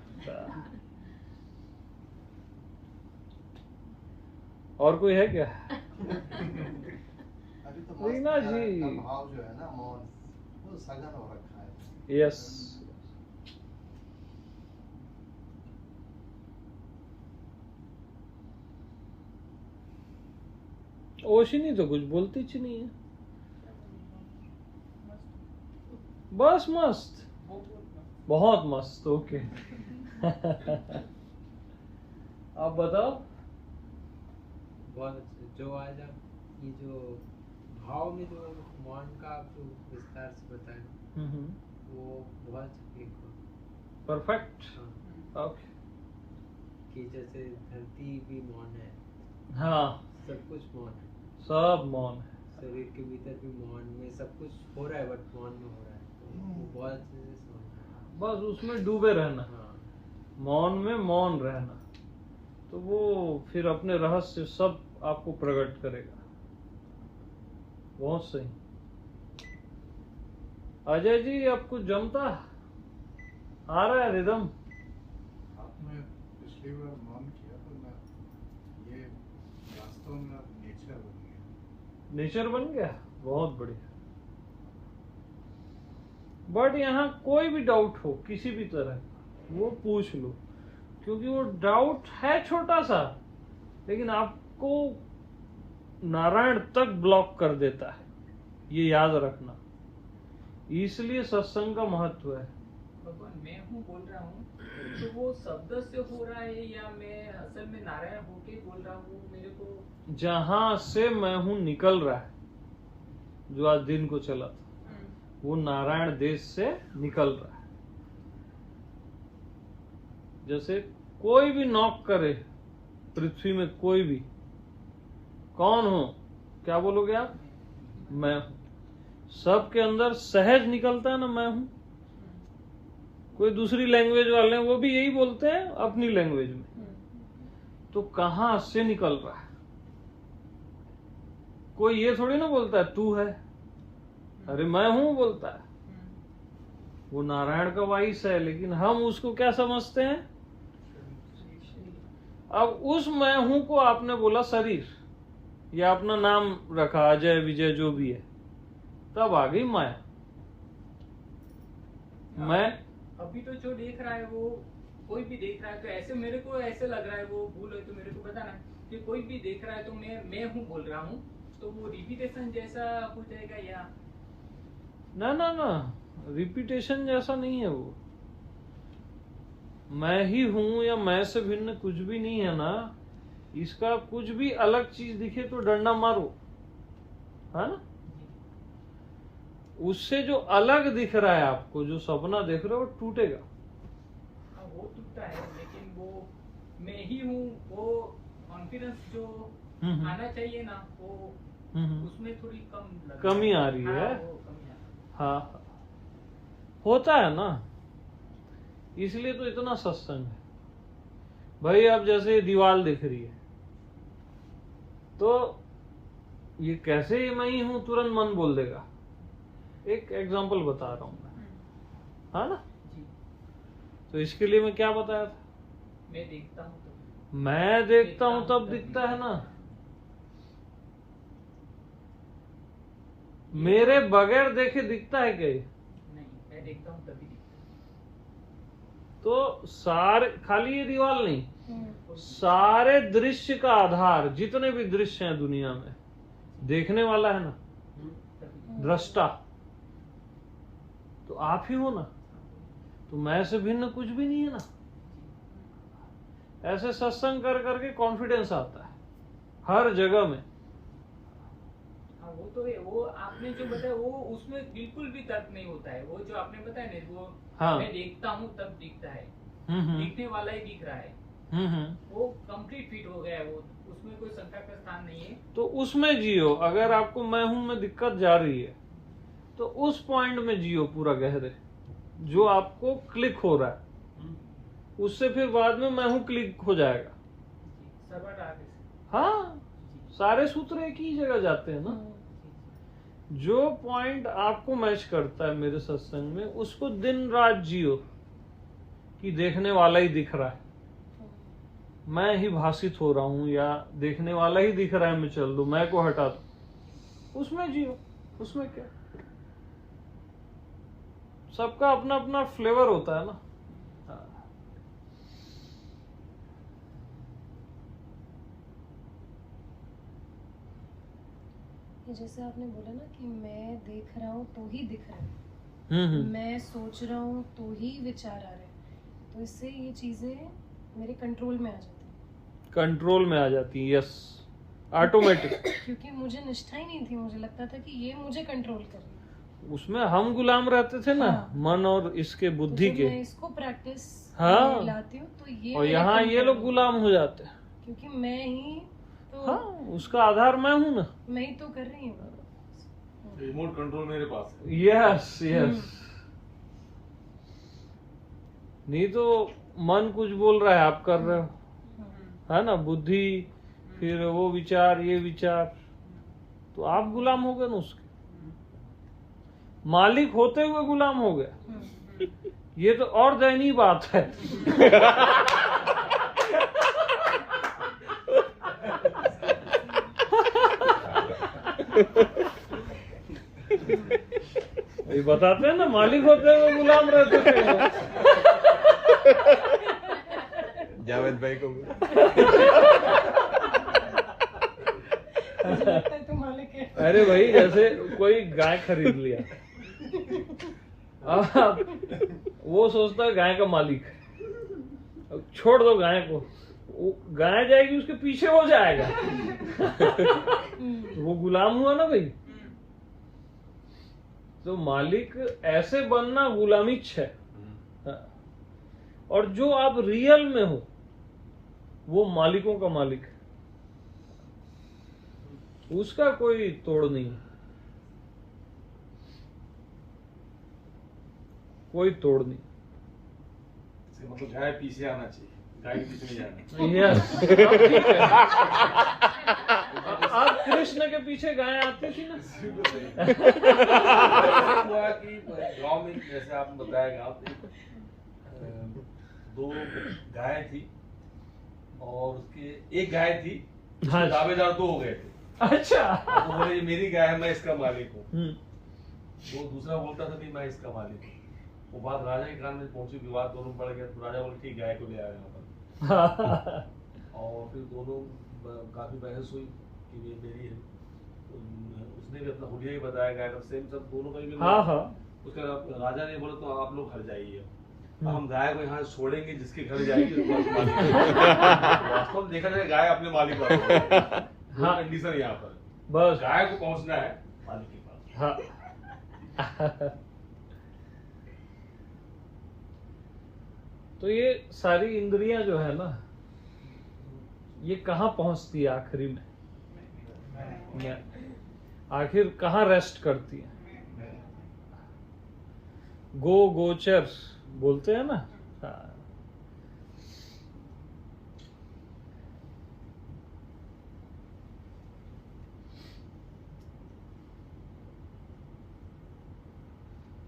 और कोई है क्या? अभी तो रीना जी, भाव जो है ना मौन, वो सघन हो रखा है। यस। ओशिनी तो कुछ बोलती ही नहीं है, बस मस्त, बहुत मस्त। ओके। आप बताओ। बहुत अच्छा। जो आज आप ये जो भाव में जो मौन का आप जो विस्तार से बताए, वो बहुत अच्छा क्लिक हो। परफेक्ट। ओके। कि जैसे धरती भी मौन है, हाँ, सब कुछ मौन है, सब मौन है, शरीर के भीतर भी मौन में सब कुछ हो रहा है, बट मौन में हो रहा है। तो वो बहुत अच्छे से समझना, बस उसमें डूबे रहना। हाँ, मौन में मौन रहना, तो वो फिर अपने रहस्य सब आपको प्रकट करेगा। बहुत सही। अजय जी, आपको जमता आ रहा है रिदम? आपने पिछली बार मौन किया तो मैं ये वास्तव में नेचर बन गया। नेचर बन गया, बहुत बढ़िया। बट यहाँ कोई भी डाउट हो किसी भी तरह, वो पूछ लो, क्योंकि वो डाउट है छोटा सा, लेकिन आपको नारायण तक ब्लॉक कर देता है, ये याद रखना। इसलिए सत्संग का महत्व है। भगवान, मैं हूँ बोल रहा हूँ, तो वो शब्द से हो रहा है या मैं असल में नारायण होके बोल रहा हूँ? मेरे को जहां से मैं हूं निकल रहा है, जो आज दिन को चला था, वो नारायण देश से निकल रहा है। जैसे कोई भी नॉक करे पृथ्वी में, कोई भी, कौन हो, क्या बोलोगे आप? मैं हूं। सबके अंदर सहज निकलता है ना, मैं हूं। कोई दूसरी लैंग्वेज वाले हैं, वो भी यही बोलते हैं अपनी लैंग्वेज में, तो कहां से निकल रहा है? कोई ये थोड़ी ना बोलता है तू है, अरे मैं हूं बोलता है। वो नारायण का वाइस है, लेकिन हम उसको क्या समझते हैं? अब उस मैं हूं को आपने बोला शरीर, या अपना नाम रखा अजय विजय जो भी है, तब आ गई माया। मैं अभी तो जो देख रहा है वो कोई भी देख रहा है, तो ऐसे मेरे को ऐसे लग रहा है, वो भूल है तो मेरे को बताना, कि कोई भी देख रहा है तो मैं हूँ बोल रहा हूँ, तो वो रिपीटेशन जैसा हो जाएगा या? ना ना ना, रिपीटेशन जैसा नहीं है वो। मैं ही हूं या मैं से भिन्न कुछ भी नहीं है ना। इसका कुछ भी अलग चीज दिखे तो डंडा मारो, है ना। उससे जो अलग दिख रहा है आपको, जो सपना देख रहे हो, वो टूटेगा। वो टूटता है, लेकिन वो मैं ही हूँ, वो कॉन्फिडेंस जो आना चाहिए ना, वो उसमें थोड़ी कमी आ रही है। हाँ, होता है ना, इसलिए तो इतना सत्संग है भाई। अब जैसे दीवार दिख रही है, तो ये कैसे मैं ही हूं, तुरंत मन बोल देगा। एक एग्जांपल बता रहा हूं मैं, है ना। तो इसके लिए मैं क्या बताया था? मैं देखता हूँ तब दिखता है ना। मेरे बगैर देखे दिखता है क्या? नहीं, मैं देखता हूँ तभी दिखता है। तो सारे, खाली ये दीवार नहीं, सारे दृश्य का आधार, जितने भी दृश्य हैं दुनिया में, देखने वाला है ना, दृष्टा। तो आप ही हो ना, तो मैं से भिन्न कुछ भी नहीं है ना। ऐसे सत्संग कर करके कॉन्फिडेंस आता है हर जगह में। हाँ, वो तो है। वो आपने जो बताया वो उसमें बिल्कुल भी तर्क नहीं होता है। वो जो आपने बताया ना, वो हाँ। मैं देखता हूँ तब दिखता है, दिखने वाला ही दिख रहा है, वो कंप्लीट फिट हो गया है। वो उसमें कोई शंका का स्थान नहीं है। तो उसमें जियो। अगर आपको मैं हूं में दिक्कत जा रही है, तो उस पॉइंट में जियो पूरा गहरे, जो आपको क्लिक हो रहा है। उससे फिर बाद में मैं हूं क्लिक हो जाएगा। हाँ, सारे सूत्र एक ही जगह जाते हैं ना। जो पॉइंट आपको मैच करता है मेरे सत्संग में, उसको दिन रात जियो कि देखने वाला ही दिख रहा है, मैं ही भाषित हो रहा हूं, या देखने वाला ही दिख रहा है, मैं चल दूं, मैं को हटा दूं, उसमें जियो। उसमें क्या, सबका अपना अपना फ्लेवर होता है ना। जैसे आपने बोला ना कि मैं देख रहा हूँ तो ही दिख रहा है, मैं सोच रहा हूँ तो ही विचार आ रहे हैं, तो इससे ये चीजें मेरे कंट्रोल में आ जाती हैं। कंट्रोल में आ जाती है, यस, ऑटोमेटिक। क्योंकि मुझे निष्ठा ही नहीं थी, मुझे लगता था कि ये मुझे कंट्रोल कर रही है। उसमें हम गुलाम रहते थे ना। हाँ। मन और इसके बुद्धि तो के। मैं इसको प्रैक्टिस लाती हूँ तो ये, और यहाँ ये लोग गुलाम हो जाते हैं, क्योंकि मैं ही तो, हाँ, उसका आधार मैं हूं ना, मैं ही तो कर रही हूँ। रिमोट कंट्रोल मेरे पास है। Yes yes. नहीं तो मन कुछ बोल रहा है, आप कर रहे हो, है ना, बुद्धि, फिर वो विचार, ये विचार, तो आप गुलाम हो गए ना उसके। मालिक होते हुए गुलाम हो गए। ये तो और दयनीय बात है। ये बताते हैं ना, मालिक होते हुए गुलाम रहते थे। जावेद भाई को तो मालिक है। अरे भाई, जैसे कोई गाय खरीद लिया, वो सोचता है गाय का मालिक, छोड़ दो गाय को, गाय जाएगी उसके पीछे, हो जाएगा। वो गुलाम हुआ ना भाई। तो मालिक ऐसे बनना गुलामी है। और जो आप रियल में हो, वो मालिकों का मालिक है, उसका कोई तोड़ नहीं, कोई तोड़ नहीं। मतलब गाय पीछे आना चाहिए, गाय के पीछे नहीं जाना। यस। आप कृष्ण के पीछे गाय आती थी ना। हुआ कि गांव में जैसे आपने बताया गाँव दो गाय थी और उसके एक गाय थी, हाँ। दावेदार दो हो गए थे। अच्छा। तो बोले ये मेरी गाय है, मैं इसका मालिक हूँ। वो दूसरा बोलता था कि मैं इसका मालिक हूँ। वो बात राजा के कान में पहुंची, विवाद दोनों बढ़ गया। तो राजा बोले ठीक गाय को ले आया यहाँ पर। और फिर दोनों काफी बहस हुई कि ये मेरी है। उसने भी अपना हुलिया ही बताया गाय का, सेम सब दोनों का ही मिला। हाँ। उसके राजा ने बोला तो आप लोग घर जाइए, हम गाय को यहाँ छोड़ेंगे, जिसके घर जाएगी वास्तव में देखा जाए गाय अपने मालिक का कंडीशन यहाँ पर बस गाय को पहुंचना है मालिक के पास। हाँ। तो ये सारी इंद्रियां जो है ना, ये कहाँ पहुंचती है आखिरी में? आखिर कहाँ रेस्ट करती है? गोचर बोलते हैं ना। हाँ।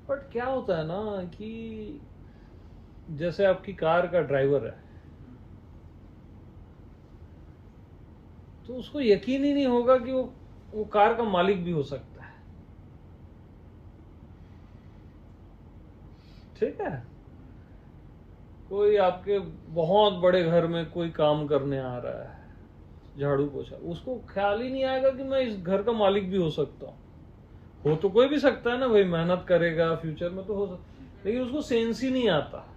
बट क्या होता है ना कि जैसे आपकी कार का ड्राइवर है, तो उसको यकीन ही नहीं होगा कि वो कार का मालिक भी हो सकता है। ठीक है, कोई आपके बहुत बड़े घर में कोई काम करने आ रहा है, झाड़ू पोछा, उसको ख्याल ही नहीं आएगा कि मैं इस घर का मालिक भी हो सकता हूँ। हो तो कोई भी सकता है ना भाई, मेहनत करेगा फ्यूचर में तो हो सकता, लेकिन उसको सेंस ही नहीं आता।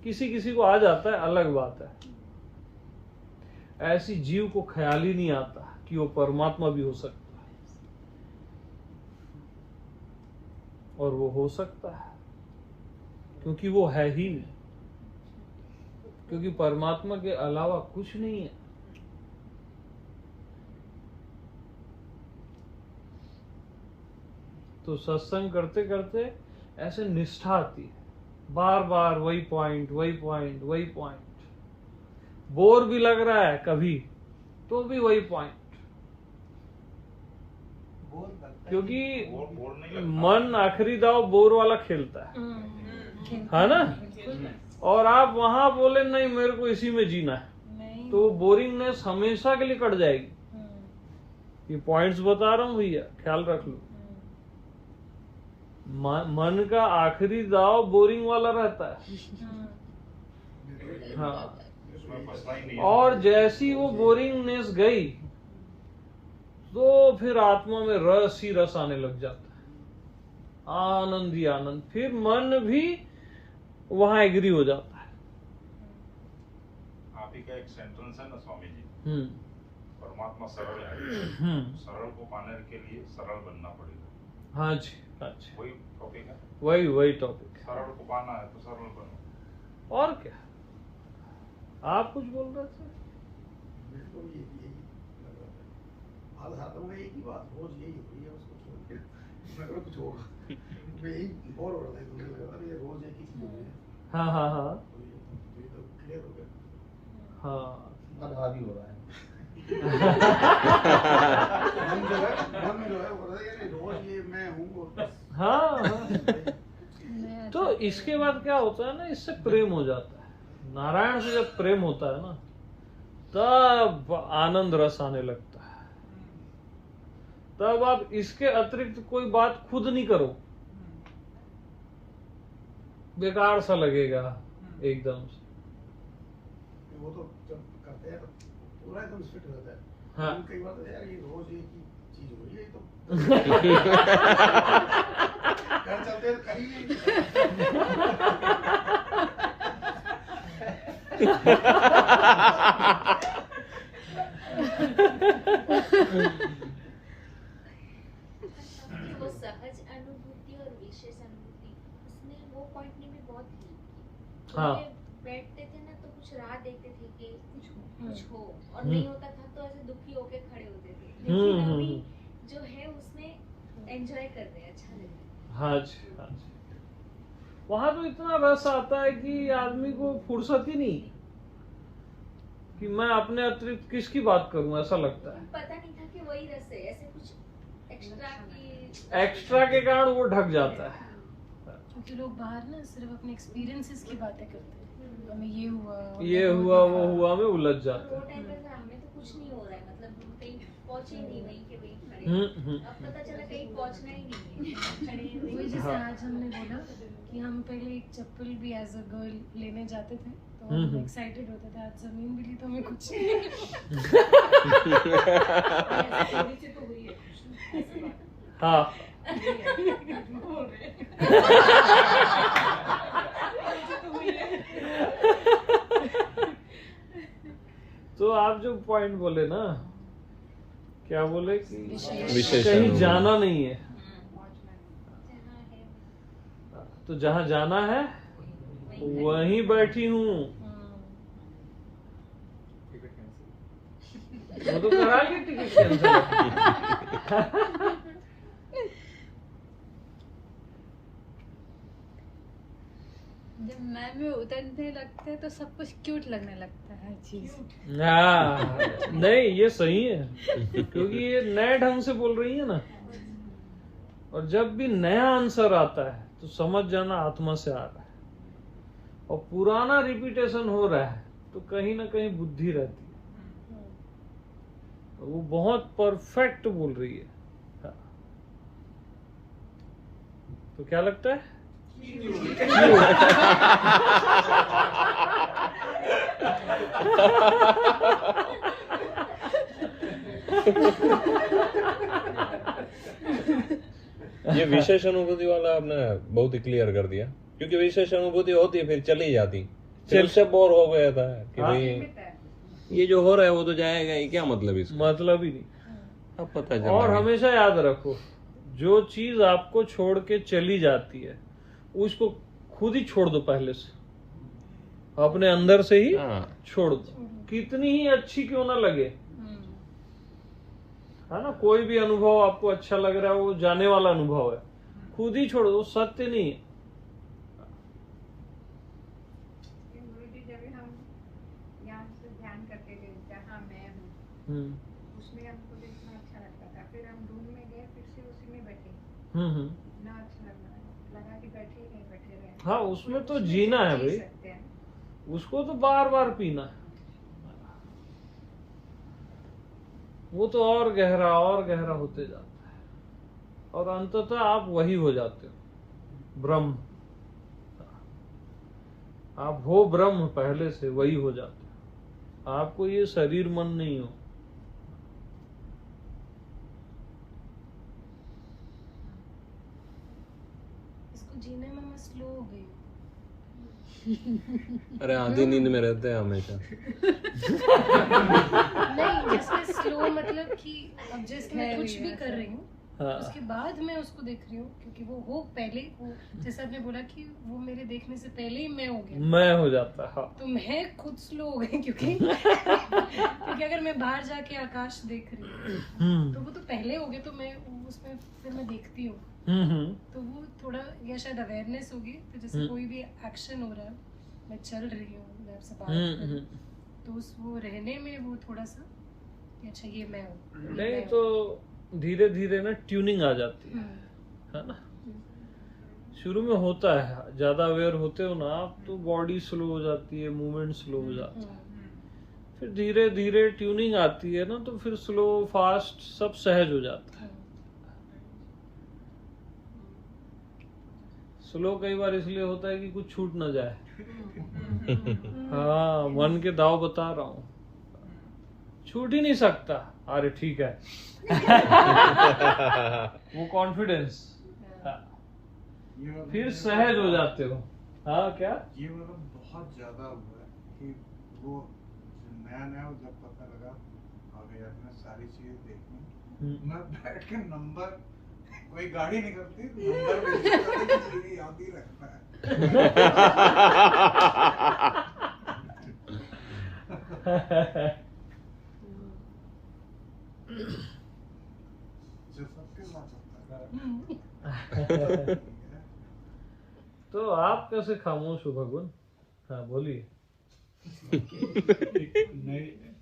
किसी किसी को आ जाता है, अलग बात है। ऐसी जीव को ख्याल ही नहीं आता कि वो परमात्मा भी हो सकता है, और वो हो सकता है क्योंकि वो है ही नहीं, क्योंकि परमात्मा के अलावा कुछ नहीं है। तो सत्संग करते करते ऐसे निष्ठा आती है, बार बार वही पॉइंट वही पॉइंट वही पॉइंट। बोर भी लग रहा है कभी तो भी वही पॉइंट, क्योंकि मन आखिरी दाव बोर वाला खेलता है ना। और आप वहां बोले नहीं मेरे को इसी में जीना है, तो बोरिंगनेस हमेशा के लिए कट जाएगी। ये पॉइंट्स बता रहा हूं भैया, ख्याल रख लो। मन का आखिरी दाव बोरिंग वाला रहता है। हाँ, और जैसी वो बोरिंगनेस गई तो फिर आत्मा में रस ही रस आने लग जाता है, आनंद ही आनंद। फिर मन भी वहां एग्री हो जाता है। आप ही का एक सेंटेंस है ना स्वामी जी, परमात्मा सरल है, सरल को पाने के लिए सरल बनना पड़ेगा। हाँ जी, हाँ जी, वही टॉपिक है, वही टॉपिक। सरल को पाना है तो सरल बनो। और क्या, आप कुछ बोल रहे थे? एक ही बात रोज यही हो रही है, उसको छोड़ के मैं कुछ होगा मैं यही बोर हो रहा था, ये रोज एक ही चीज हो रही है। हाँ हाँ हाँ, ये तो क्लियर हो गया। हाँ, हावी हो रहा है। मन जो है वो रहा है, रोज ये मैं हूँ। हाँ। तो इसके बाद क्या होता है ना, इससे प्रेम हो जाता है। नारायण से जब प्रेम होता है ना, तब आनंद रस आने लगता है। तब आप इसके अतिरिक्त कोई बात खुद नहीं करो, बेकार सा लगेगा एकदम से। वो तो जब करते हैं पूरा एकदम फिट हो जाता है। हाँ। कई बार तो यार ये रोज एक ही चीज हो रही है, तो घर चलते हैं कहीं वो सहज अनुभूति और विशेष अनुभूति, उसने वो पॉइंट ने भी बहुत हेल्प की। हाँ। बैठते थे ना तो कुछ राह देखते थे कि कुछ हो, और नहीं होता था तो ऐसे दुखी होके खड़े होते थे। लेकिन अभी जो है उसमें एंजॉय कर रहे हैं, अच्छा लग रहा है। हाँ जी, हाँ जी। वहां तो इतना रस आता है कि आदमी को फुर्सत ही नहीं कि मैं अपने अतिरिक्त किसकी बात करूं, ऐसा लगता है। पता नहीं था वही रस है, ऐसे कुछ एक्स्ट्रा की एक्स्ट्रा के कारण वो ढक जाता है। क्योंकि लोग बाहर ना सिर्फ अपने एक्सपीरियंसेस की बातें करते हैं, हमें ये हुआ वो हुआ में उलझ जाता वो है। टाइम पे हमें तो कुछ नहीं हो रहा है, मतलब हम कहीं पहुंचे ही नहीं, वहीं के वहीं खड़े। अब पता चला कहीं पहुंचना ही नहीं है, खड़े हैं वहीं। वही जैसे आज हमने बोला कि हम पहले एक चप्पल भी एज अ गर्ल लेने जाते थे तो हम एक्साइटेड होते थे, आज जमीन मिली तो हमें कुछ नहीं थोड़ी सी तो हुई है खुशी, ऐसी बात है। हाँ बोल रहे हैं। तो आप जो पॉइंट बोले ना, क्या बोले कि विशेष कहीं अनुभव। जाना नहीं है, तो जहाँ जाना है वहीं बैठी हूँ। Ticket cancel. वो तो करा ली टिकट कैंसिल। जब मैं में उतरने लगते हैं तो सब कुछ क्यूट लगने लगता है, हर चीज। हाँ नहीं ये सही है, क्योंकि ये नए ढंग से बोल रही है ना, और जब भी नया आंसर आता है तो समझ जाना आत्मा से आ रहा है, और पुराना रिपीटेशन हो रहा है तो कहीं ना कहीं बुद्धि रहती है, तो वो बहुत परफेक्ट बोल रही है। हाँ। तो क्या लगता है? ये विशेष अनुभूति वाला आपने बहुत ही क्लियर कर दिया, क्योंकि विशेष अनुभूति होती है फिर चली जाती, फिर से बोर हो गया था कि हाँ? भाई ये जो हो रहा है वो तो जाएगा ही, क्या मतलब इसका? मतलब ही नहीं। अब पता चला। और हमेशा याद रखो, जो चीज आपको छोड़ के चली जाती है उसको खुद ही छोड़ दो, पहले से अपने अंदर से ही छोड़ दो, कितनी ही अच्छी क्यों ना लगे, है ना। कोई भी अनुभव आपको अच्छा लग रहा है वो जाने वाला अनुभव है, खुद ही छोड़ दो, सत्य नहीं है। गुरुजी जब हम यहाँ से ध्यान करते थे जहाँ मैं हूँ, उसमें हमको देखना अच्छा लगता था, फिर हम रूम में गए, फिर से उसी में बैठे, ना अच्छा लगा कि बैठे ही नहीं, बैठे रहे। हाँ उसमें तो जीना है भाई, उसको तो बार बार पीना है, वो तो और गहरा होते जाता है, और अंततः आप वही हो जाते हो, ब्रह्म। आप हो ब्रह्म, पहले से वही हो जाते हो, आपको ये शरीर मन नहीं हो। इसको जीने में मैं स्लो हो गई हूँ। अरे आधी नींद में रहते हैं हमेशा। नहीं जैसे स्लो मतलब कि अब जैसे मैं कुछ भी कर रही हूँ हाँ। उसके बाद मैं उसको देख रही हूँ, क्योंकि वो हो पहले वो, जैसे आपने बोला कि वो मेरे देखने से पहले ही मैं हो गया, मैं हो जाता। हाँ। तो मैं खुद स्लो हो गई, क्योंकि अगर मैं बाहर जाके आकाश देख रही हूँ तो वो तो पहले हो गए, तो मैं उसमें फिर मैं देखती हूँ, तो वो थोड़ा या शायद अवेयरनेस होगी। तो जैसे कोई भी एक्शन हो रहा है, मैं चल रही हूँ, मैं आपसे बात कर रही हूँ, तो उस वो रहने में वो थोड़ा सा कि अच्छा ये मैं हूँ। नहीं तो धीरे धीरे ना ट्यूनिंग आ जाती है ना। शुरू में होता है, ज्यादा अवेयर होते हो ना आप, तो बॉडी स्लो हो जाती है, मूवमेंट स्लो हो जाता है, फिर धीरे धीरे ट्यूनिंग आती है ना, तो फिर स्लो फास्ट सब सहज हो जाता है। स्लो कई बार इसलिए होता है कि कुछ छूट ना जाए। हाँ मन के दाव बता रहा हूँ, छूट ही नहीं सकता। अरे ठीक है। वो कॉन्फिडेंस, फिर सहज हो जाते हो। हाँ क्या ये मतलब बहुत ज्यादा हुआ है कि वो नया जब पता लगा अभी आपने सारी चीजें देखी, मैं बैठ के नंबर, कोई गाड़ी निकलती नंबर याद ही रखता है। जो सबके साथ होता है। तो आप कैसे खामोश हो भगवान? हाँ बोलिए। नए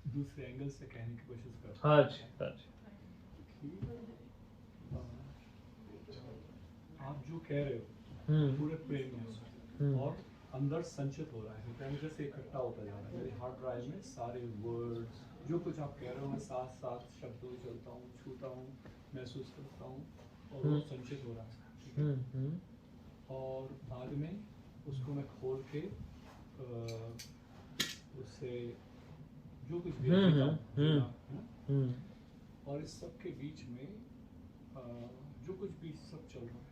दूसरे एंगल से कहने की कोशिश कर। हाँ जी हाँ जी। जो कह रहे हो पूरे प्रेम में और अंदर संचित हो रहा है, हृदय से इकट्ठा होता जा रहा है। मेरे हार्ड ड्राइव में सारे वर्ड्स जो कुछ आप कह रहे हो मैं साथ साथ शब्दों चलता हूँ, छूता हूँ, महसूस करता हूँ और वो संचित हो रहा है। और बाद में उसको मैं खोल के उससे जो कुछ भी और इस सब के बीच में जो कुछ भी सब चल रहा है।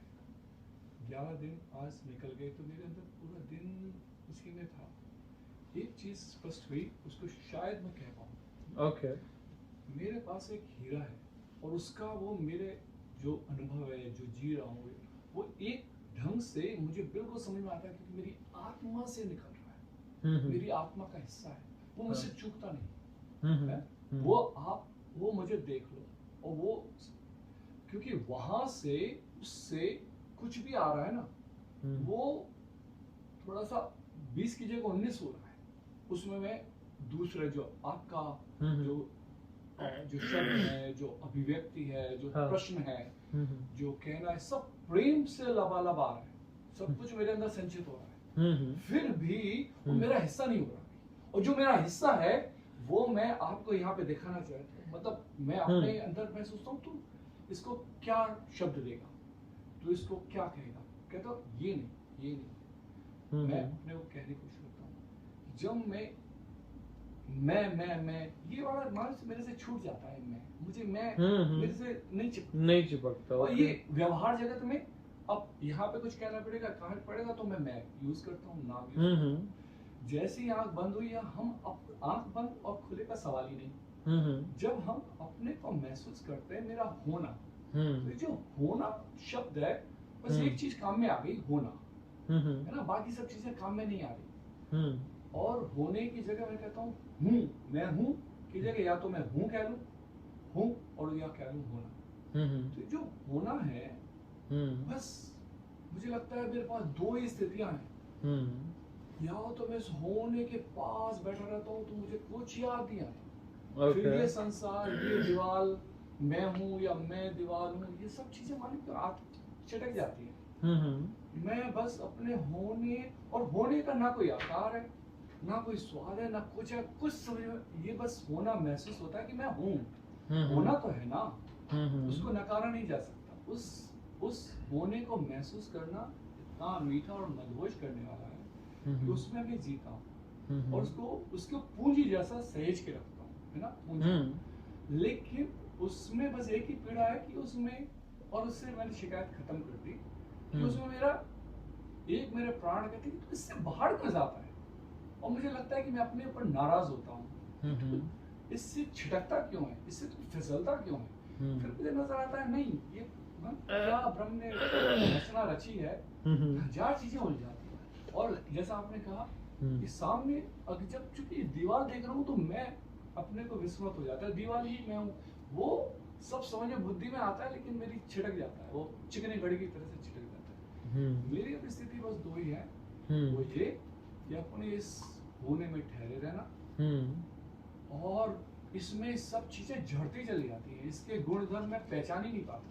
11 दिन आज निकल गए तो मेरे अंदर पूरा दिन उसी में था। एक चीज स्पष्ट हुई, उसको शायद मैं कह पाऊँ। ओके। मेरे पास एक हीरा है और उसका वो मेरे जो अनुभव है, जो जी रहा हूँ, वो एक ढंग से मुझे बिल्कुल समझ में आता है क्योंकि मेरी आत्मा से निकल रहा है। मेरी आत्मा का हिस्सा है, वो मुझसे चूकता नहीं है। वो मुझे देख लो और वो क्योंकि वहां से उससे कुछ भी आ रहा है ना, वो थोड़ा सा 20 की जगह 19 हो रहा है। उसमें मैं दूसरे जो आपका जो शब्द है, जो अभिव्यक्ति है, जो प्रश्न है, जो कहना है, सब प्रेम से लबालब आ रहा है। सब कुछ मेरे अंदर संचित हो रहा है। फिर भी वो मेरा हिस्सा नहीं हो रहा। और जो मेरा हिस्सा है वो मैं आपको यहाँ पे दिखाना चाहता हूँ। मतलब मैं अपने अंदर मैं सोचता हूँ तू इसको क्या शब्द देगा, तो इसको क्या कहेगा, कहता हूँ ये नहीं। मैं अपने को कहने की कोशिश करता हूँ। जब मैं ये वाला मानस मेरे से छूट जाता है। मेरे से नहीं चिपकता। और ये व्यवहार जगत में अब यहाँ पे कुछ कहना पड़ेगा, कहना पड़ेगा तो मैं यूज करता हूँ, नाम यूज करता हूँ। जैसी आंख बंद हुई है, हम आंख बंद और खुले का सवाल ही नहीं। जब हम अपने को महसूस करते हैं, मेरा होना, तो जो होना शब्द है, बस एक चीज काम में आ गई, होना है ना, बाकी सब चीजें काम में नहीं आ रही। और होने की जगह मैं कहता हूँ मैं हूँ की जगह या तो मैं हूँ कह लूँ, हूँ और या कह लूँ होना। तो जो होना है, बस मुझे लगता है मेरे पास दो ही स्थितियां हैं। या तो मैं इस होने के पास बैठा रहता हूँ तो मुझे कुछ याद नहीं आता। फिर ये संसार, ये दीवार, मैं हूँ या मैं दीवार हूँ, ये सब चीजें मालिक चटक जाती है। मैं बस अपने होने, और होने का ना कोई आकार है, ना कोई स्वाद है, ना कुछ है, कुछ समझ में, ये बस होना महसूस होता है कि मैं हूँ। होना तो है ना, उसको नकारा नहीं जा सकता। उस होने को महसूस करना इतना मीठा और मदहोश करने वाला है कि उसमें मैं जीता हूँ और उसको पूंजी जैसा सहेज के रखता हूँ, है ना, पूंजी। लेकिन उसमें बस एक ही पीड़ा है कि उसमें, और उससे मैंने शिकायत खत्म कर दी कि उसमें मेरे प्राण कहते हैं तो इससे बाहर क्यों जाता है, और मुझे लगता है कि मैं अपने ऊपर नाराज होता हूँ। इससे छिटकता क्यों है, इससे तो फिसलता क्यों है। फिर मुझे नजर आता है नहीं, ये क्या ब्रह्म ने रचना रची है, हजार चीजें उलझाती है। और जैसा आपने कहा कि सामने अगर जब चूंकि दीवार देख रहा हूँ तो मैं अपने को विस्मृत हो जाता है, दीवार ही मैं हूँ। वो सब समझ में बुद्धि में आता है लेकिन मेरी छिटक जाता है, वो चिकने घड़ी की तरह से छिटक जाता है। मेरी अब स्थिति बस दो ही है, वो ये कि अपने इस होने में ठहरे रहना और इसमें सब चीजें झड़ती चली जाती है, इसके गुणधर्म मैं पहचान ही नहीं पाता।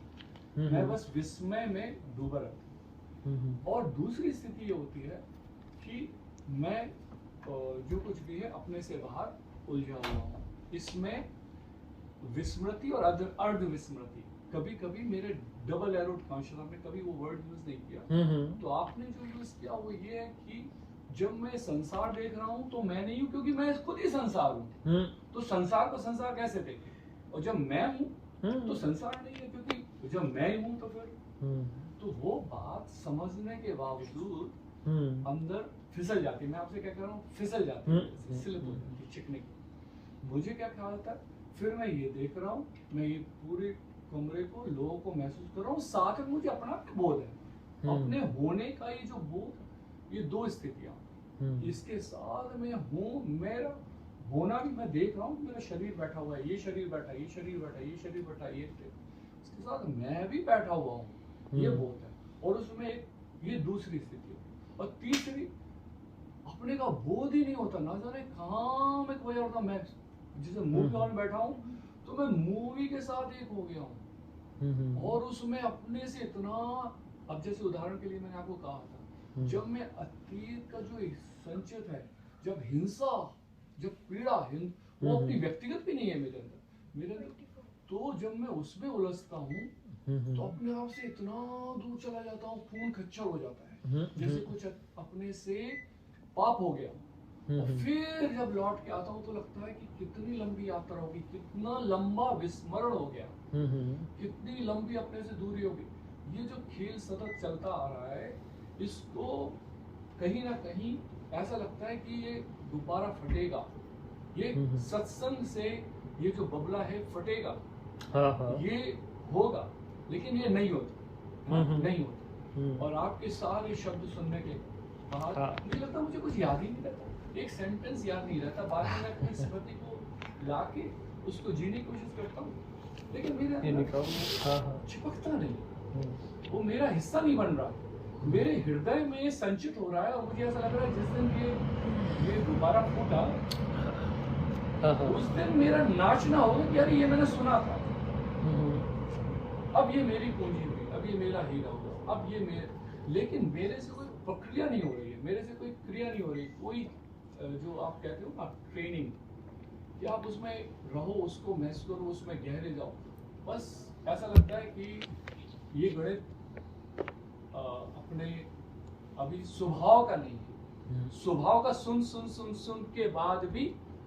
मैं बस विस्मय में डूबा रहता हूँ। और दूसरी स्थिति ये होती है कि मैं जो कुछ भी है अपने से बाहर उलझा हुआ हूँ। इसमें विस्मृति और अर्ध विस्मृति, कभी कभी मेरे डबल एरोड कॉन्शियसनेस में कभी वो वर्ड यूज नहीं किया, तो आपने जो यूज किया वो ये है कि जब मैं संसार देख रहा हूँ तो मैं नहीं हूँ क्योंकि मैं खुद ही संसार हूँ। तो संसार को संसार कैसे देखे, और जब मैं हूँ तो संसार नहीं है क्योंकि जब मैं हूँ तो फिर तो वो बात समझने के बावजूद अंदर फिसल जाती है। मैं आपसे क्या कह रहा हूँ, फिसल जाती है, स्लिप हो जाती है, चिकने की। मुझे क्या ख्याल था, फिर मैं ये देख रहा हूँ, मैं ये पूरे कमरे को, लोगों को महसूस कर रहा हूँ, साथ में मुझे अपना बोध है, अपने होने का ये जो बोध, ये दो स्थितियां, इसके साथ में हूँ, मेरा होना भी मैं देख रहा हूँ, मेरा शरीर बैठा हुआ है, ये शरीर बैठा, ये शरीर बैठा, ये शरीर बैठा, ये इसके साथ मैं भी बैठा हुआ हूँ, ये बोध है। और उसमें ये दूसरी स्थिति, और तीसरी अपने का बोध ही नहीं होता, ना जाने कहाँ मैं कोई और, मैं जैसे मूवी हॉल में बैठा हूँ तो मैं मूवी के साथ एक हो गया हूँ और उसमें अपने से इतना अब जैसे उदाहरण के लिए मैंने आपको कहा था, जब मैं अतीत का जो एक संचित है, जब हिंसा, जब पीड़ा, वो अपनी व्यक्तिगत भी नहीं है मेरे अंदर, तो जब मैं उसमें उलझता हूँ तो अपने आप से इतना दूर चला जाता हूँ, खून खच्चर हो जाता है, जैसे कुछ अपने से पाप हो गया। और फिर जब लौट के आता हूँ तो लगता है कि कितनी लंबी यात्रा होगी, कितना लंबा विस्मरण हो गया, कितनी लंबी अपने से दूरी होगी। ये जो खेल सतत चलता आ रहा है, इसको कहीं ना कहीं ऐसा लगता है कि ये दोबारा फटेगा, ये सत्संग से ये जो बबला है फटेगा, ये होगा, लेकिन ये नहीं होता, नहीं होता। और आपके सारे शब्द सुनने के बाद मुझे लगता, मुझे कुछ याद ही नहीं रहता, एक सेंटेंस याद नहीं रहता, बाद में मैं अपनी स्मृति को लाके उसको जीने की कोशिश करता हूँ, लेकिन मेरा चिपकता नहीं, वो मेरा हिस्सा नहीं बन रहा, मेरे हृदय में संचित हो रहा है। और मुझे ऐसा लग रहा है जिस दिन ये दोबारा फूटा, उस दिन मेरा नाचना होगा कि यार ये मैंने सुना था, अब ये मेरी पूंजी हुई, अब ये मेरा हीरा हुआ, अब ये लेकिन मेरे से कोई प्रक्रिया नहीं हो रही है, मेरे से कोई क्रिया नहीं हो रही, कोई जो आप कहते हो ना ट्रेनिंग, कि आप उसमें रहो, उसको महसूस करो, उसमें गहरे जाओ। बस ऐसा लगता है कि ये गणित अपने अभी स्वभाव का नहीं है, स्वभाव का सुन सुन सुन सुन के बाद भी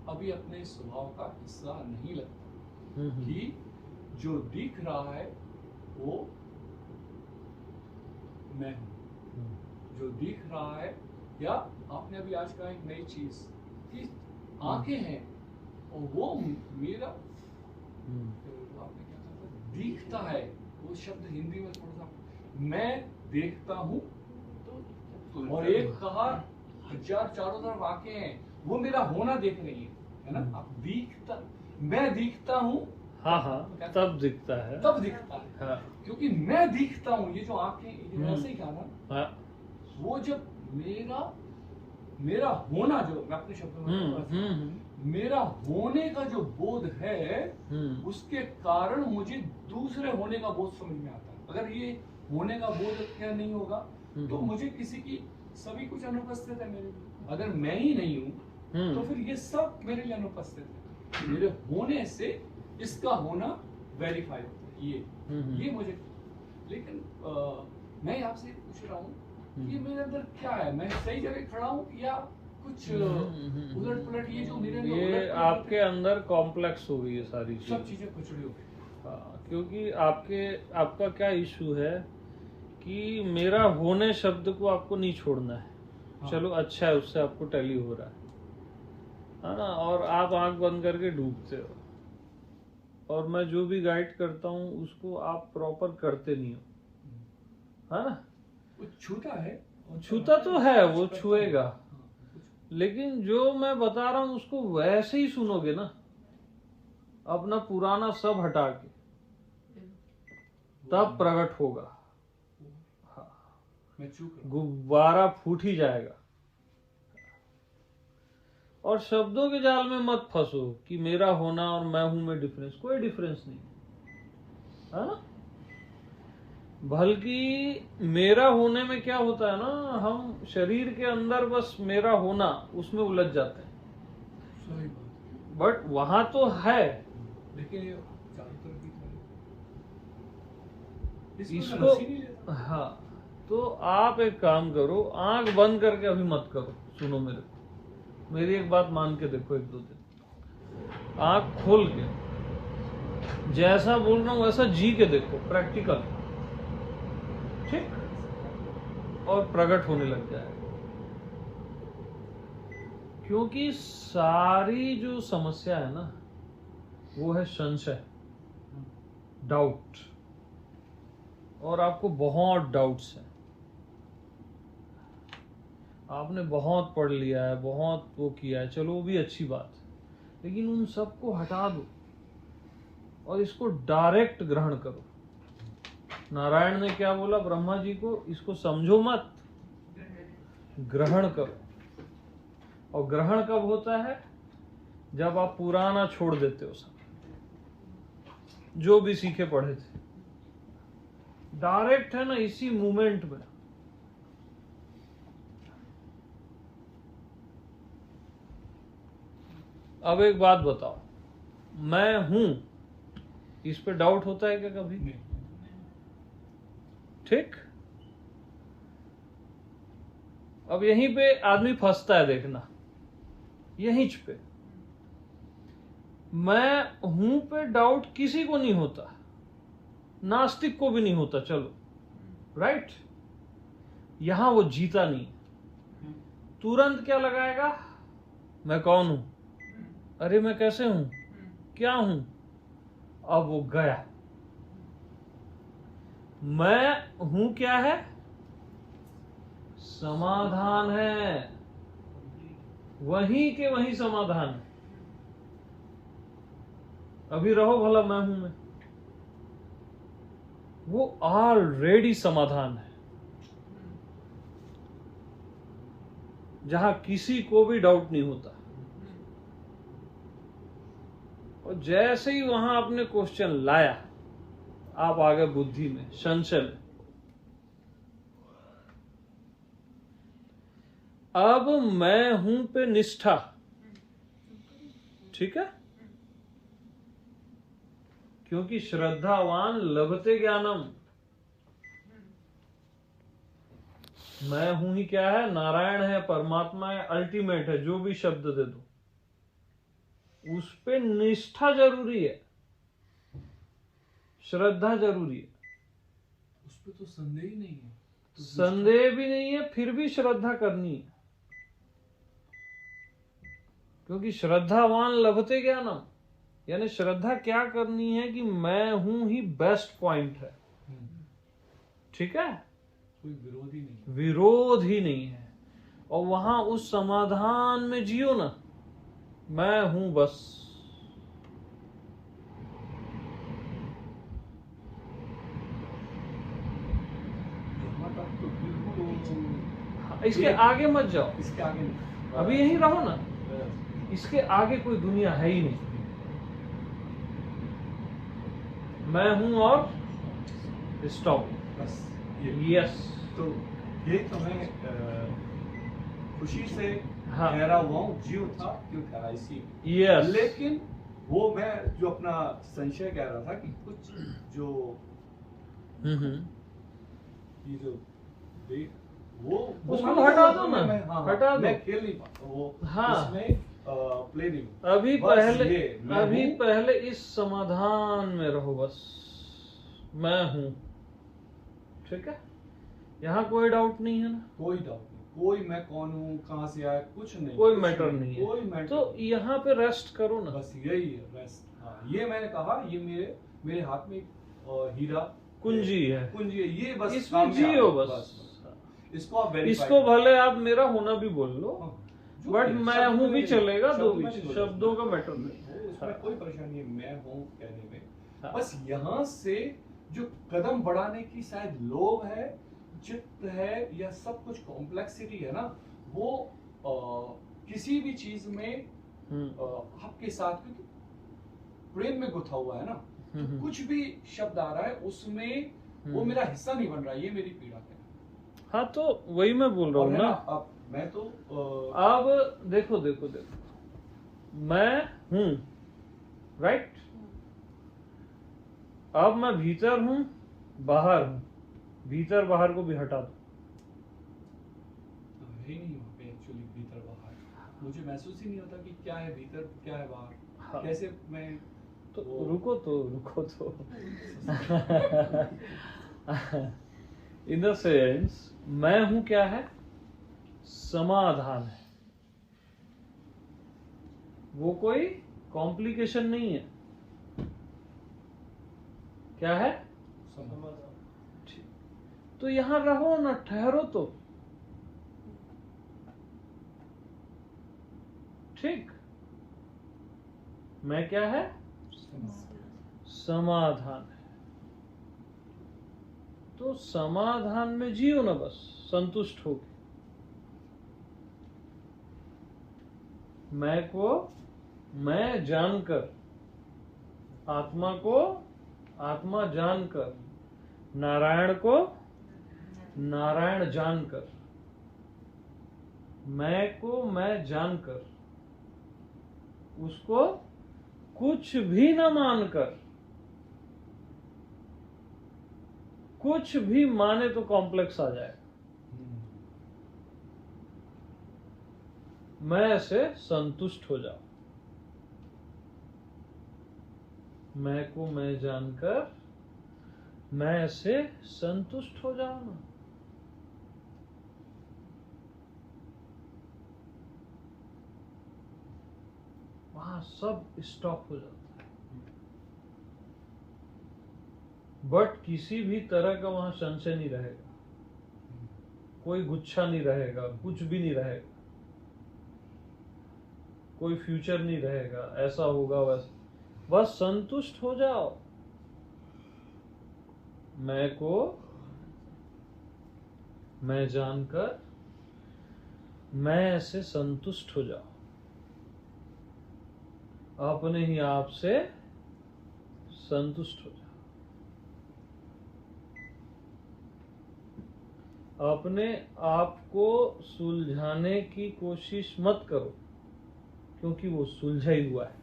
अभी अपने स्वभाव का हिस्सा नहीं लगता, कि जो दिख रहा है वो मैं हूं, जो दिख रहा है। या आपने अभी आज कहा एक नई चीज कि आंखें हैं और वो मेरा, आपने क्या कहा, दिखता है, वो शब्द हिंदी में थोड़ा सा, मैं देखता हूँ, और एक कहा हजार चारों तरफ आंखें हैं, वो मेरा होना देख रही है ना। आप दिखता, मैं दिखता हूँ, तब दिखता है, तब दिखता है, क्योंकि मैं दिखता हूँ, ये जो आंखें, ऐसे ही कहा ना, वो जब मेरा होना, जो मैं अपने शब्दों में मेरा होने का जो बोध है, उसके कारण मुझे दूसरे होने का बोध समझ में आता है। अगर ये होने का बोध क्या नहीं होगा तो मुझे किसी की, सभी कुछ अनुपस्थित है मेरे लिए। अगर मैं ही नहीं हूँ तो फिर ये सब मेरे लिए अनुपस्थित है, मेरे होने से इसका होना वेरीफाई होता है, ये मुझे। लेकिन मैं आपसे पूछ रहा हूँ, ये मेरे अंदर क्या है, मैं सही जगह खड़ा हूँ या कुछ उलट पुलट, ये जो मेरे अंदर, ये आपके अंदर कॉम्प्लेक्स हो गई है सारी चीजें, सब चीजें कुचड़ी हो गई। क्योंकि आपका क्या इशू है कि मेरा होने शब्द को आपको नहीं छोड़ना है। चलो अच्छा है, उससे आपको टैली हो रहा है ना, और आप आंख बंद करके डूबते हो, और मैं जो भी गाइड करता हूँ उसको आप प्रॉपर करते नहीं हो, है ना। छूता है, छूता तो है, वो छुएगा, लेकिन जो मैं बता रहा हूँ उसको वैसे ही सुनोगे ना, अपना पुराना सब हटा के, तब प्रकट होगा। गुब्बारा फूट ही जाएगा। और शब्दों के जाल में मत फंसो कि मेरा होना और मैं हूं में डिफरेंस, कोई डिफरेंस नहीं है ना। बल्कि मेरा होने में क्या होता है ना, हम शरीर के अंदर बस मेरा होना उसमें उलझ जाते हैं, बट वहां तो है, लेकिन इसको हाँ। तो आप एक काम करो, आंख बंद करके अभी मत करो, सुनो मेरी एक बात मान के देखो, 1-2 दिन आंख खोल के जैसा बोल रहा हूं वैसा जी के देखो, प्रैक्टिकल, ठीक, और प्रकट होने लग जाएगा। क्योंकि सारी जो समस्या है ना, वो है संशय, डाउट, और आपको बहुत डाउट्स हैं, आपने बहुत पढ़ लिया है, बहुत वो किया है, चलो वो भी अच्छी बात है, लेकिन उन सबको हटा दो और इसको डायरेक्ट ग्रहण करो। नारायण ने क्या बोला ब्रह्मा जी को, इसको समझो मत, ग्रहण करो। और ग्रहण कब होता है, जब आप पुराना छोड़ देते हो, सब जो भी सीखे पढ़े थे, डायरेक्ट है ना इसी मूवमेंट में। अब एक बात बताओ, मैं हूं, इस पे डाउट होता है क्या कभी? ठीक। अब यहीं पे आदमी फंसता है, देखना, यहीं पे मैं हूं पे डाउट किसी को नहीं होता, नास्तिक को भी नहीं होता, चलो राइट। यहां वो जीता नहीं, तुरंत क्या लगाएगा, मैं कौन हूं, अरे मैं कैसे हूं, क्या हूं, अब वो गया। मैं हूं क्या है, समाधान है, वहीं के वहीं समाधान है। अभी रहो भला मैं हूं मैं, वो ऑलरेडी समाधान है, जहां किसी को भी डाउट नहीं होता। और जैसे ही वहां आपने क्वेश्चन लाया, आप आ गए बुद्धि में, संशय में। अब मैं हूं पे निष्ठा, ठीक है, क्योंकि श्रद्धावान लभते ज्ञानम। मैं हूं ही क्या है, नारायण है, परमात्मा है, अल्टीमेट है, जो भी शब्द दे दो, उस पे निष्ठा जरूरी है, श्रद्धा जरूरी है। उस पे तो संदेह ही नहीं है, तो संदेह भी नहीं है, फिर भी श्रद्धा करनी है, क्योंकि श्रद्धावान लभते ज्ञानम, यानी श्रद्धा क्या करनी है कि मैं हूं ही बेस्ट पॉइंट है, ठीक है, कोई विरोध ही नहीं, विरोध ही नहीं है। और वहां उस समाधान में जियो ना, मैं हूं बस। इसके आगे मत जाओ, इसके आगे नहीं, अभी यहीं रहो ना, इसके आगे कोई दुनिया है ही नहीं। मैं हूं और स्टॉप, बस यस। तो ये तो मैं खुशी से हाँ। ठहरा हुआ हूँ, जीव था क्यों ठहरा इसी में। यस। लेकिन वो मैं जो अपना संशय कह रहा था कि कुछ जो ये जो वो उसको हटा दो ना, हटा दो, मैं खेल नहीं पाता वो, हाँ, उसमें प्ले नहीं। अभी पहले पहले इस समाधान में रहो बस, मैं हूं, ठीक है, यहाँ कोई डाउट नहीं है ना, कोई डाउट नहीं, कोई मैं कौन हूँ, कहाँ से आया, कुछ नहीं, कोई मैटर नहीं है, कोई मैटर। तो यहाँ पे रेस्ट करो ना, बस यही है रेस्ट। हाँ, ये मैंने कहा, ये मेरे हाथ में हीरा कुंजी है, कुंजी है, ये बस इसमें जियो बस। इसको आप verify इसको भले आप मेरा होना भी बोल लो, बट भी, मैं शब्द हूं भी में चलेगा, शब्द दो में भी नहीं बोला। शब्दों का मैटर नहीं, उसमें कोई परेशानी है मैं हूँ कहने में। हाँ। बस यहाँ से जो कदम बढ़ाने की शायद लोभ है, चित्त है, या सब कुछ कॉम्प्लेक्सिटी है ना, वो किसी भी चीज में आपके साथ, क्योंकि ब्रेन में गुथा हुआ है ना, तो कुछ भी शब्द आ रहा है उसमें वो मेरा हिस्सा नहीं बन रहा, ये मेरी पीड़ा है। हाँ, तो वही मैं बोल रहा हूँ ना। अब मैं तो अब देखो, मैं हूं, राइट, अब मैं भीतर हूं, बाहर हूं, भीतर बाहर को भी हटा दो, है नहीं वहाँ पे एक्चुअली भीतर बाहर, मुझे महसूस ही नहीं होता कि क्या है भीतर, क्या है बाहर। हाँ। कैसे मैं तो रुको तो इन द सेंस मैं हूं क्या है, समाधान है, वो कोई कॉम्प्लिकेशन नहीं है, क्या है, समाधान। तो यहां रहो ना, ठहरो तो, ठीक, मैं क्या है, समाधान है, तो समाधान में जियो ना बस, संतुष्ट होके। मैं को मैं जानकर, आत्मा को आत्मा जानकर, नारायण को नारायण जानकर, मैं को मैं जानकर, उसको कुछ भी न मानकर, कुछ भी माने तो कॉम्प्लेक्स आ जाए, मैं से संतुष्ट हो जाओ। मैं को मैं जानकर मैं से संतुष्ट हो जाओ ना। वहां सब स्टॉप हो जाता है, बट किसी भी तरह का वहां संशय नहीं रहेगा, कोई गुच्छा नहीं रहेगा, कुछ भी नहीं रहेगा, कोई फ्यूचर नहीं रहेगा, ऐसा होगा वैसा, बस संतुष्ट हो जाओ। मैं को मैं जानकर मैं से संतुष्ट हो जाओ, अपने ही आप से संतुष्ट हो जाओ। अपने आप को सुलझाने की कोशिश मत करो, क्योंकि वो सुलझा ही हुआ है।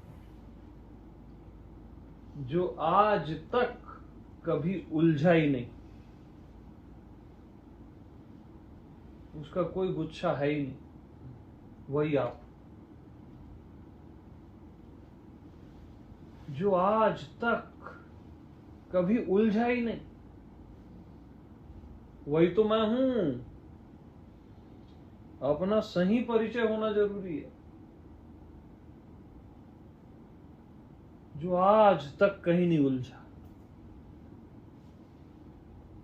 जो आज तक कभी उलझा ही नहीं, उसका कोई गुच्छा है ही नहीं, वही आप। जो आज तक कभी उलझा ही नहीं, वही तो मैं हूं। अपना सही परिचय होना जरूरी है। जो आज तक कहीं नहीं उलझा,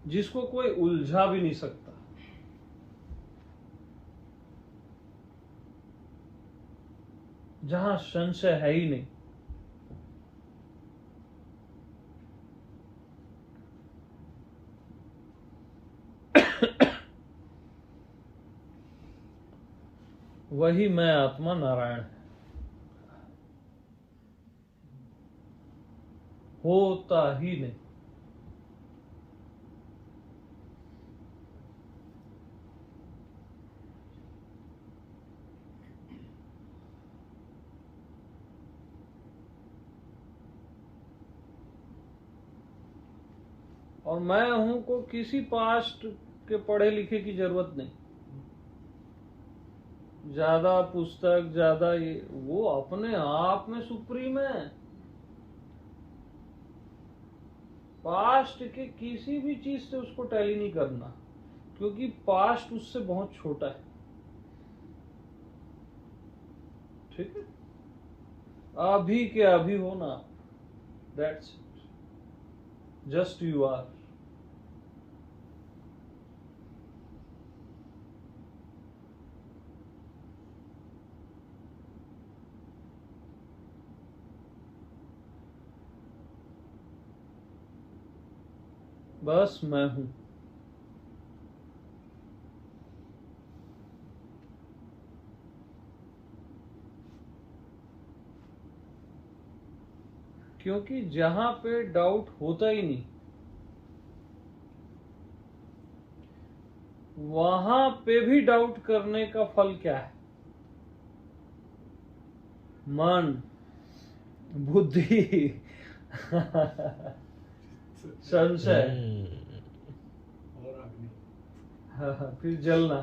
जिसको कोई उलझा भी नहीं सकता, जहां संशय है ही नहीं, वही मैं आत्मा नारायण है। होता ही नहीं। और मैं हूं को किसी पास्ट के पढ़े लिखे की जरूरत नहीं, ज्यादा पुस्तक ज्यादा ये, वो अपने आप में सुप्रीम है। पास्ट के किसी भी चीज से उसको टैली नहीं करना, क्योंकि पास्ट उससे बहुत छोटा है। ठीक है, अभी के अभी होना, that's it, just you are. बस मैं हूं। क्योंकि जहां पे डाउट होता ही नहीं, वहां पे भी डाउट करने का फल क्या है? मन, बुद्धि, संशय और अग्नि, फिर जलना,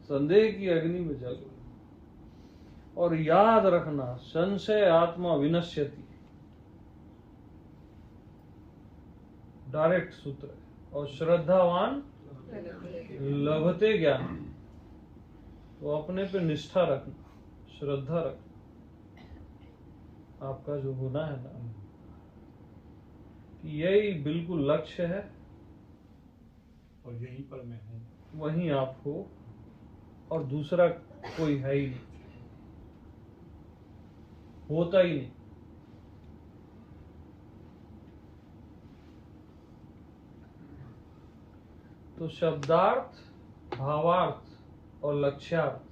संदेह की अग्नि में जलना। और याद रखना, संशय आत्मा विनश्यति, डायरेक्ट सूत्र है। और श्रद्धावान लभते ज्ञान। तो अपने पे निष्ठा रखना, श्रद्धा रखना, आपका जो होना है ना, यही बिल्कुल लक्ष्य है, और यहीं पर मैं हूँ, वहीं आप हो, और दूसरा कोई है ही नहीं, होता ही नहीं। तो शब्दार्थ, भावार्थ और लक्ष्यार्थ,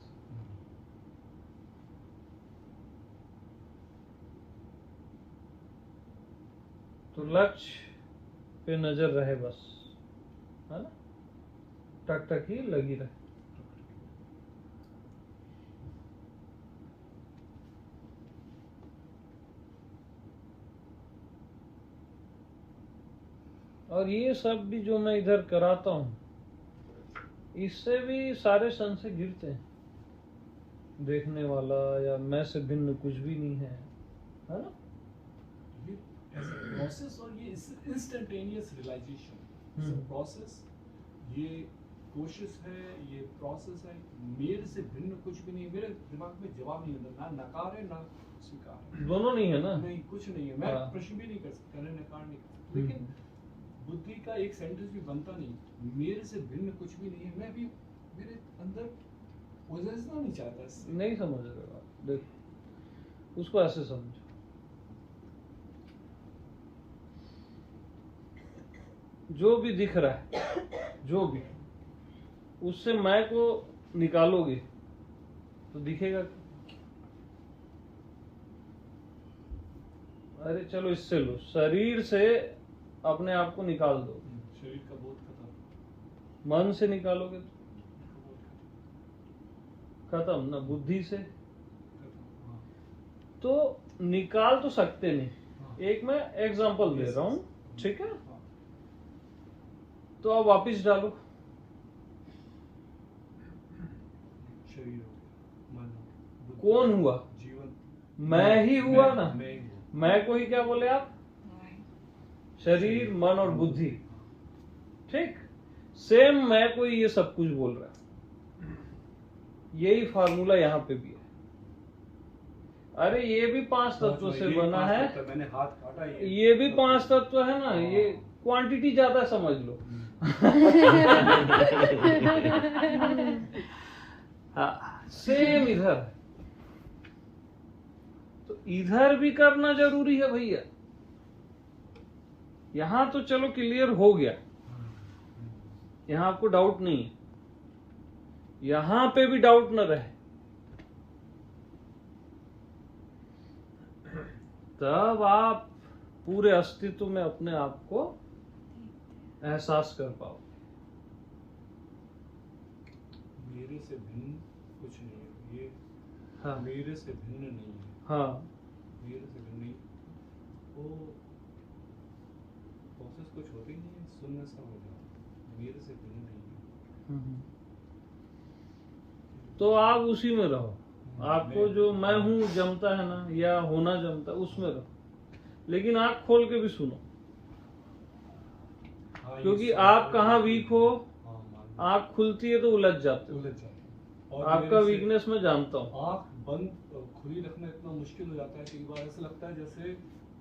तो लक्ष्य पे नजर रहे बस, है ना, टक टक ही लगी रहे। और ये सब भी जो मैं इधर कराता हूँ, इससे भी सारे संशय गिरते हैं। देखने वाला या मैं से भिन्न कुछ भी नहीं है ना। ये ऐसा प्रोसेस और ये इंस्टेंटेनियस रियलाइजेशन प्रोसेस, ये कोशिश है, ये प्रोसेस है। मेरे से भिन्न कुछ भी नहीं है। मेरे दिमाग में जवाब नहीं होता, ना नकार है ना स्वीकार है, दोनों नहीं है ना। नहीं, कुछ नहीं है। मैं प्रश्न भी नहीं कर सकता, नकार नहीं कर सकता। लेकिन बुद्धि का एक सेंटेंस भी बनता नहीं, मेरे से भिन्न कुछ भी नहीं है। मैं भी मेरे अंदर उलझना नहीं चाहता इससे। नहीं समझ रहे हो आप, देखो उसको ऐसे समझो, जो भी दिख रहा है, जो भी, उससे मैं को निकालोगे तो दिखेगा। अरे चलो इससे लो, शरीर से अपने आप को निकाल दो, शरीर का बोध खत्म। मन से निकालोगे तो खत्म ना, बुद्धि से तो निकाल तो सकते नहीं। एक मैं एग्जांपल दे रहा हूं, ठीक है। तो आप वापिस डालो, शरीर, मन, कौन हुआ? जीवन, मैं ही हुआ ना। मैं मैं को ही क्या बोले आप? शरीर, मन और बुद्धि, ठीक। सेम मैं को ही ये सब कुछ बोल रहा है। यही फार्मूला यहाँ पे भी है। अरे ये भी 5 तत्व से बना है, मैंने हाथ काटा, ये भी 5 तत्व है ना। ये क्वांटिटी ज्यादा समझ लो। हाँ, सेम इधर, तो इधर भी करना जरूरी है भैया। यहां तो चलो क्लियर हो गया, यहां आपको डाउट नहीं है, यहां पे भी डाउट न रहे, तब आप पूरे अस्तित्व में अपने आप को एहसास कर पाओ। मेरे से भिन्न कुछ नहीं है, ये हाँ, मेरे से भिन्न नहीं है। हाँ, मेरे से भिन्न नहीं, वो प्रोसेस कुछ होती नहीं है, शून्य सा हो जाता। मेरे से भिन्न नहीं है, तो आप उसी में रहो। आपको जो मैं हूं जमता है ना, या होना जमता, उसमें रहो। लेकिन आंख खोल के भी सुनो, क्योंकि आप कहाँ वीक हो, आंख खुलती है तो उलझ जाते हो। आपका वीकनेस मैं जानता हूँ। आंख बंद खुली रखना इतना मुश्किल हो जाता है कि एक बार ऐसा लगता है जैसे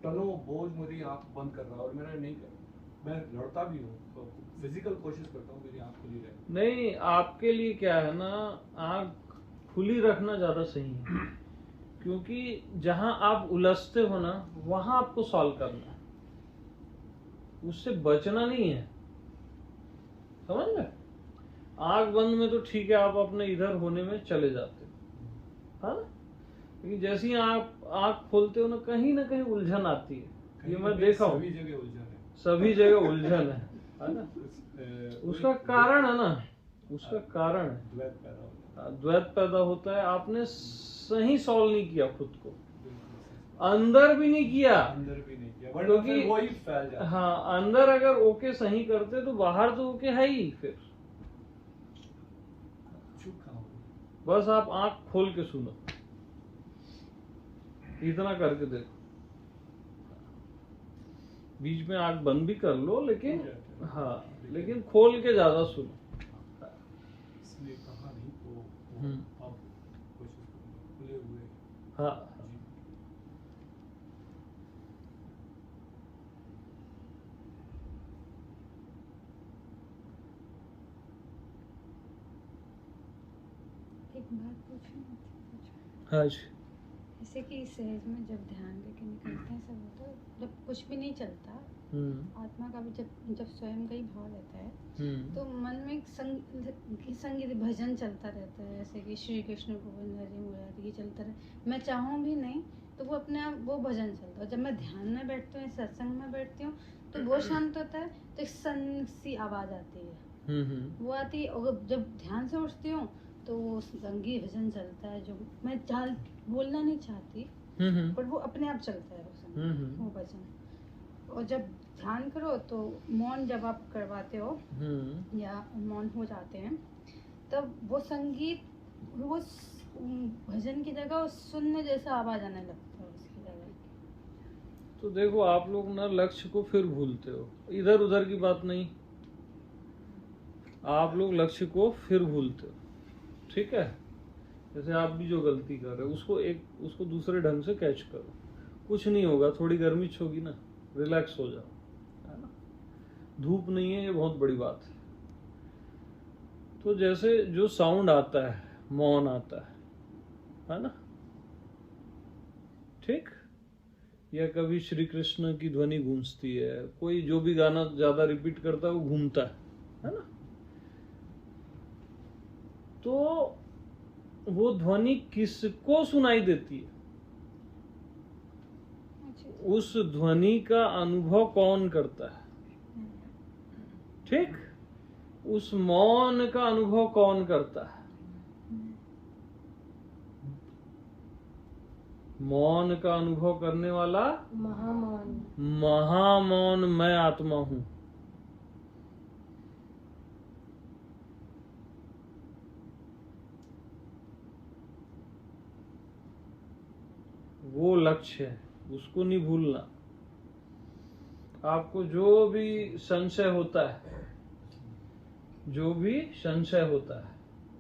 टनों बोझ मेरी आंख बंद कर रहा है, और मेरा नहीं कर, मैं लड़ता भी हूँ, तो फिजिकल कोशिश करता हूँ मेरी आंख खुली रहे। नहीं, आपके लिए क्या है ना, आंख खुली रखना ज्यादा सही है, क्योंकि जहां आप उलझते हो ना, वहां आपको सॉल्व करना है, उससे बचना नहीं है। समझ गए? आंख बंद में तो ठीक है, आप अपने इधर होने में चले जाते हो, हाँ। लेकिन जैसे ही आप आंख खोलते हो ना कहीं उलझन आती है। ये मैं देखा हूँ, सभी जगह उलझन है, सभी जगह उलझन है ना। उसका कारण है ना, उसका कारण है द्वैत पैदा होता है। आपने सही सॉल्व नहीं किया खुद को, अंदर भी नहीं किया, क्योंकि वही फैल जाता है। हाँ, अंदर अगर ओके सही करते तो बाहर तो ओके है ही। फिर बस आप आंख खोल के सुनो, इतना करके देखो। बीच में आंख बंद भी कर लो, लेकिन हाँ, लेकिन खोल के ज्यादा सुनो। इसलिए कहा नहीं तो अब कोशिश खुले हुए। हाँ, एक बात पूछूं? हाँ जी। जैसे कि सहज में जब ध्यान लेके निकलते हैं सब होता है, जब कुछ भी नहीं चलता, आत्मा का भी जब स्वयं का ही भाव रहता है, तो मन में संगीत भजन चलता रहता है, जैसे कि श्री कृष्ण गोविंद हरि मुरारी, ये चलता रहे। मैं चाहूँ भी नहीं तो वो अपने आप वो भजन चलता है। जब मैं ध्यान में बैठती हूँ, सत्संग में बैठती हूँ, तो वो शांत होता है, तो एक सन सी आवाज आती है, वो आती है। और जब ध्यान से उठती हूँ तो वो संगीत भजन चलता है, जो मैं बोलना नहीं चाहती, पर वो अपने आप चलता है वो भजन। और जब ध्यान करो तो मौन जब आप करवाते हो या मौन हो जाते हैं, तब वो संगीत वो भजन की जगह शून्य जैसा आवाज आने लगता है उसकी जगह। तो देखो आप लोग ना लक्ष्य को फिर भूलते हो, इधर उधर की बात नहीं, आप लोग लक्ष्य को फिर भूलते हो, ठीक है। जैसे आप भी जो गलती कर रहे हो उसको दूसरे ढंग से कैच करो, कुछ नहीं होगा, थोड़ी गर्मी होगी ना, रिलैक्स हो जाओ, है ना। धूप नहीं है, ये बहुत बड़ी बात है। तो जैसे जो साउंड आता है, मौन आता है ना, ठीक, या कभी श्री कृष्ण की ध्वनि गूंजती है, कोई जो भी गाना ज्यादा रिपीट करता है वो घूमता है ना। तो वो ध्वनि किसको सुनाई देती है? उस ध्वनि का अनुभव कौन करता है? ठीक, उस मौन का अनुभव कौन करता है? मौन का अनुभव करने वाला महामौन मैं आत्मा हूं। वो लक्ष्य है, उसको नहीं भूलना। आपको जो भी संशय होता है,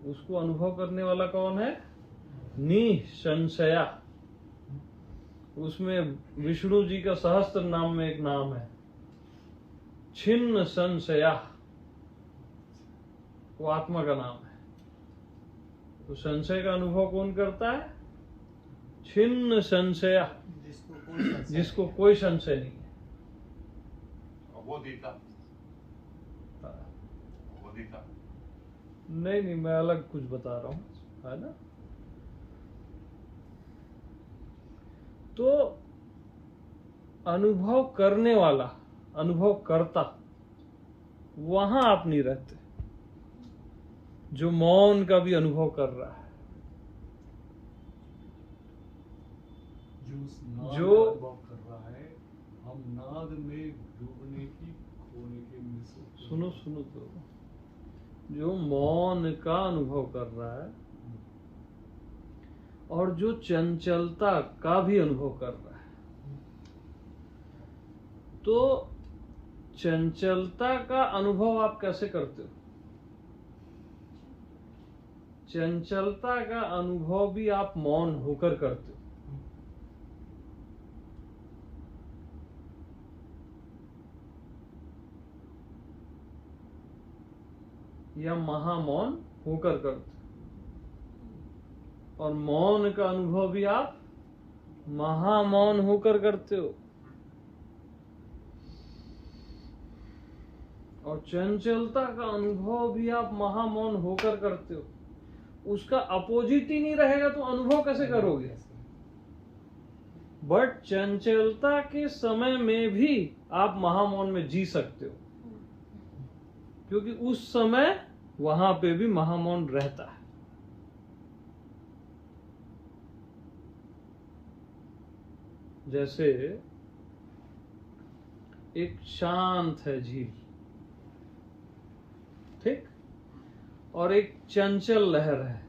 उसको अनुभव करने वाला कौन है? निसंशया। उसमें विष्णु जी का सहस्त्र नाम में एक नाम है छिन्न संशया, वो आत्मा का नाम है। तो संशय का अनुभव कौन करता है? छिन्न संशया, जिसको कोई संशय नहीं है। नहीं, मैं अलग कुछ बता रहा हूं, है ना। तो अनुभव करने वाला, अनुभव करता, वहां आप नहीं रहते, जो मौन का भी अनुभव कर रहा है, जो अनुभव कर रहा है, हम नाद में डूबने की, खोने के मिसल। सुनो तो, जो मौन का अनुभव कर रहा है और जो चंचलता का भी अनुभव कर रहा है, तो चंचलता का अनुभव आप कैसे करते हो? चंचलता का अनुभव भी आप मौन होकर करते हो। या महामौन होकर करते, और मौन का अनुभव भी आप महामौन होकर करते हो। और चंचलता का अनुभव भी आप महामौन होकर करते हो। उसका अपोजिट ही नहीं रहेगा तो अनुभव कैसे करोगे? बट चंचलता के समय में भी आप महामौन में जी सकते हो, क्योंकि उस समय वहां पे भी महामौन रहता है। जैसे एक शांत है झील, ठीक, और एक चंचल लहर है,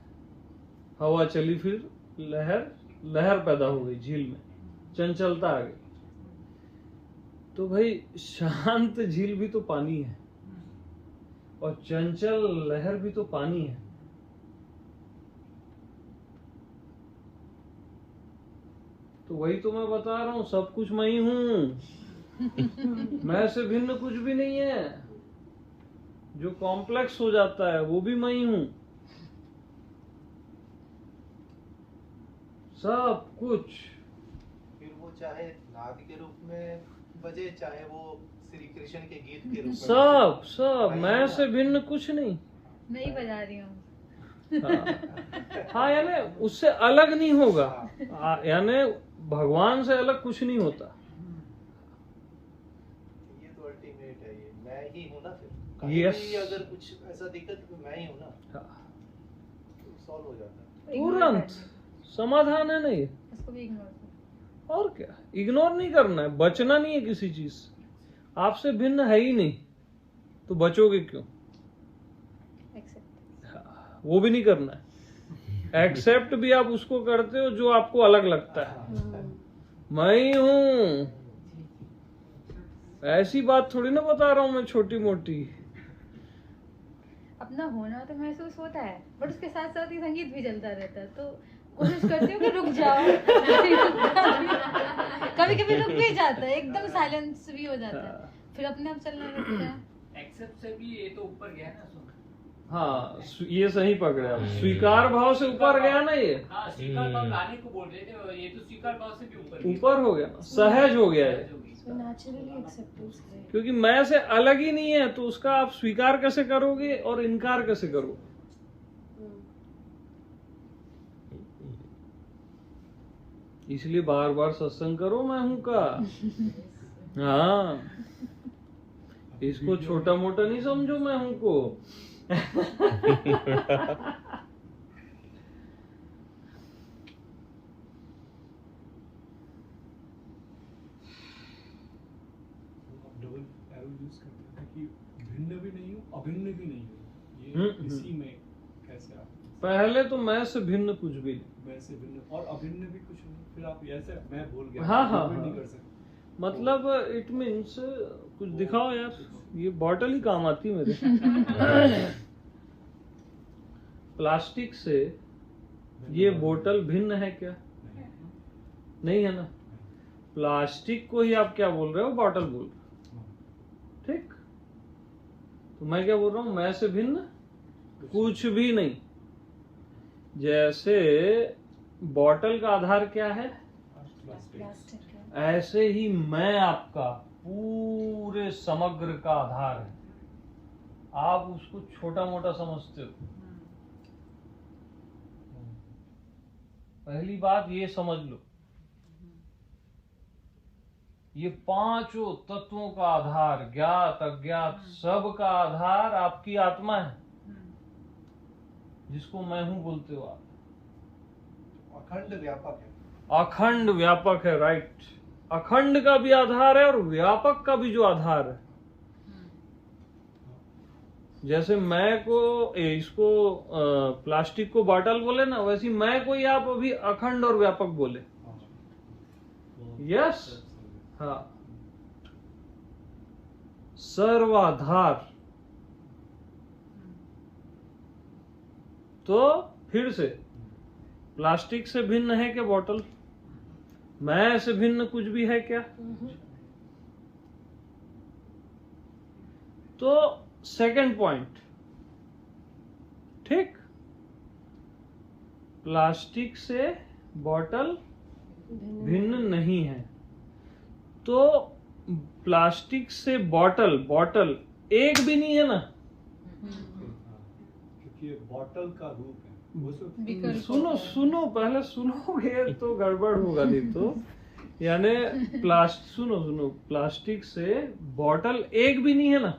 हवा चली फिर लहर पैदा हो गई झील में, चंचलता आ गई। तो भाई शांत झील भी तो पानी है और चंचल लहर भी तो पानी है। तो वही तो मैं बता रहा हूं, सब कुछ मैं ही हूं। मैं से भिन्न कुछ भी नहीं है। जो कॉम्प्लेक्स हो जाता है वो भी मैं ही हूं, सब कुछ। फिर वो चाहे नाद के रूप में बजे, चाहे वो श्री कृष्ण के गीत के रूप में, सब मैं से भिन्न कुछ नहीं। मैं ही बजा रही हूँ। हाँ, यानी उससे अलग नहीं होगा। यानी भगवान से अलग कुछ नहीं होता। ये तो अल्टीमेट है, ये मैं ही हूँ ना। फिर Yes. कहीं भी अगर कुछ ऐसा दिक्कत तो मैं ही हूँ ना, तो सॉल्व हो जाता है। तुरंत समाधान है। नहीं उसको भी इग्नोर कर। और क्या, इग्नोर नहीं करना है, बचना नहीं है किसी चीज से। आपसे भिन्न है ही नहीं तो बचोगे क्यों? वो भी नहीं करना है। एक्सेप्ट भी आप उसको करते हो जो आपको अलग लगता है। मैं ही हूं, ऐसी बात थोड़ी ना बता रहा हूं मैं छोटी मोटी। अपना होना तो महसूस होता है, बट उसके साथ साथ ही संगीत भी चलता रहता है, तो कोशिश करती हूँ कि रुक जाओ। कभी कभी रुक भी जाता है, एकदम साइलेंस भी हो जाता है, फिर अपने आप चलने लगता है। एक्सेप्ट से भी ये तो ऊपर गया ना। हाँ, ये सही पकड़े आप। स्वीकार भाव से ऊपर गया ना ये। हाँ, स्वीकार भाव लाने को बोल रहे थे, ये तो स्वीकार भाव से भी ऊपर हो गया ना, सहज हो गया है। नेचुरली एक्सेप्टेंस है, क्योंकि मैं से अलग ही नहीं है, तो उसका आप स्वीकार कैसे करोगे और इनकार कैसे करोगे? इसलिए बार बार सत्संग करो मैं हूं का। हाँ, इसको छोटा मोटा नहीं समझो मैं हूं को। डबल एरो यूज करते हैं कि भिन्न भी नहीं हूँ, अभिन्न भी नहीं हूँ। ये इसी में कैसे आप पहले तो मैं से भिन्न कुछ भी नहीं, मैं से भिन्न और अभिन्न भी कुछ नहीं, फिर आप ऐसे मैं भूल गया। हाँ हाँ नहीं कर हाँ, सकते। मतलब इट मीन्स कुछ दिखाओ यार, ये बॉटल ही काम आती मेरे। प्लास्टिक से ये बोतल भिन्न है क्या? नहीं है ना। प्लास्टिक को ही आप क्या बोल रहे हो? बॉटल बोल रहे हो, ठीक। तो मैं क्या बोल रहा हूं? मैं से भिन्न कुछ भी नहीं। जैसे बॉटल का आधार क्या है? ऐसे ही मैं आपका पूरे समग्र का आधार है। आप उसको छोटा मोटा समझते हो। पहली बात ये समझ लो, ये पांचों तत्वों का आधार, ज्ञात अज्ञात सब का आधार आपकी आत्मा है, जिसको मैं हूं बोलते हो आप। अखंड व्यापक है। अखंड व्यापक है, राइट। अखंड का भी आधार है और व्यापक का भी जो आधार है। जैसे मैं को इसको प्लास्टिक को बॉटल बोले ना, वैसे मैं को ही आप अभी अखंड और व्यापक बोले। यस, हाँ, सर्वाधार। तो फिर से प्लास्टिक से भिन्न है क्या बॉटल? मैं से भिन्न कुछ भी है क्या? तो सेकंड पॉइंट, ठीक, प्लास्टिक से बॉटल भिन्न नहीं है। तो प्लास्टिक से बॉटल, बॉटल एक भी नहीं है ना, क्योंकि ये बॉटल का रूप है। सुनो सुनो, पहले सुनोगे तो गड़बड़ होगा, नहीं तो यानी सुनो, प्लास्टिक से बॉटल एक भी नहीं है ना,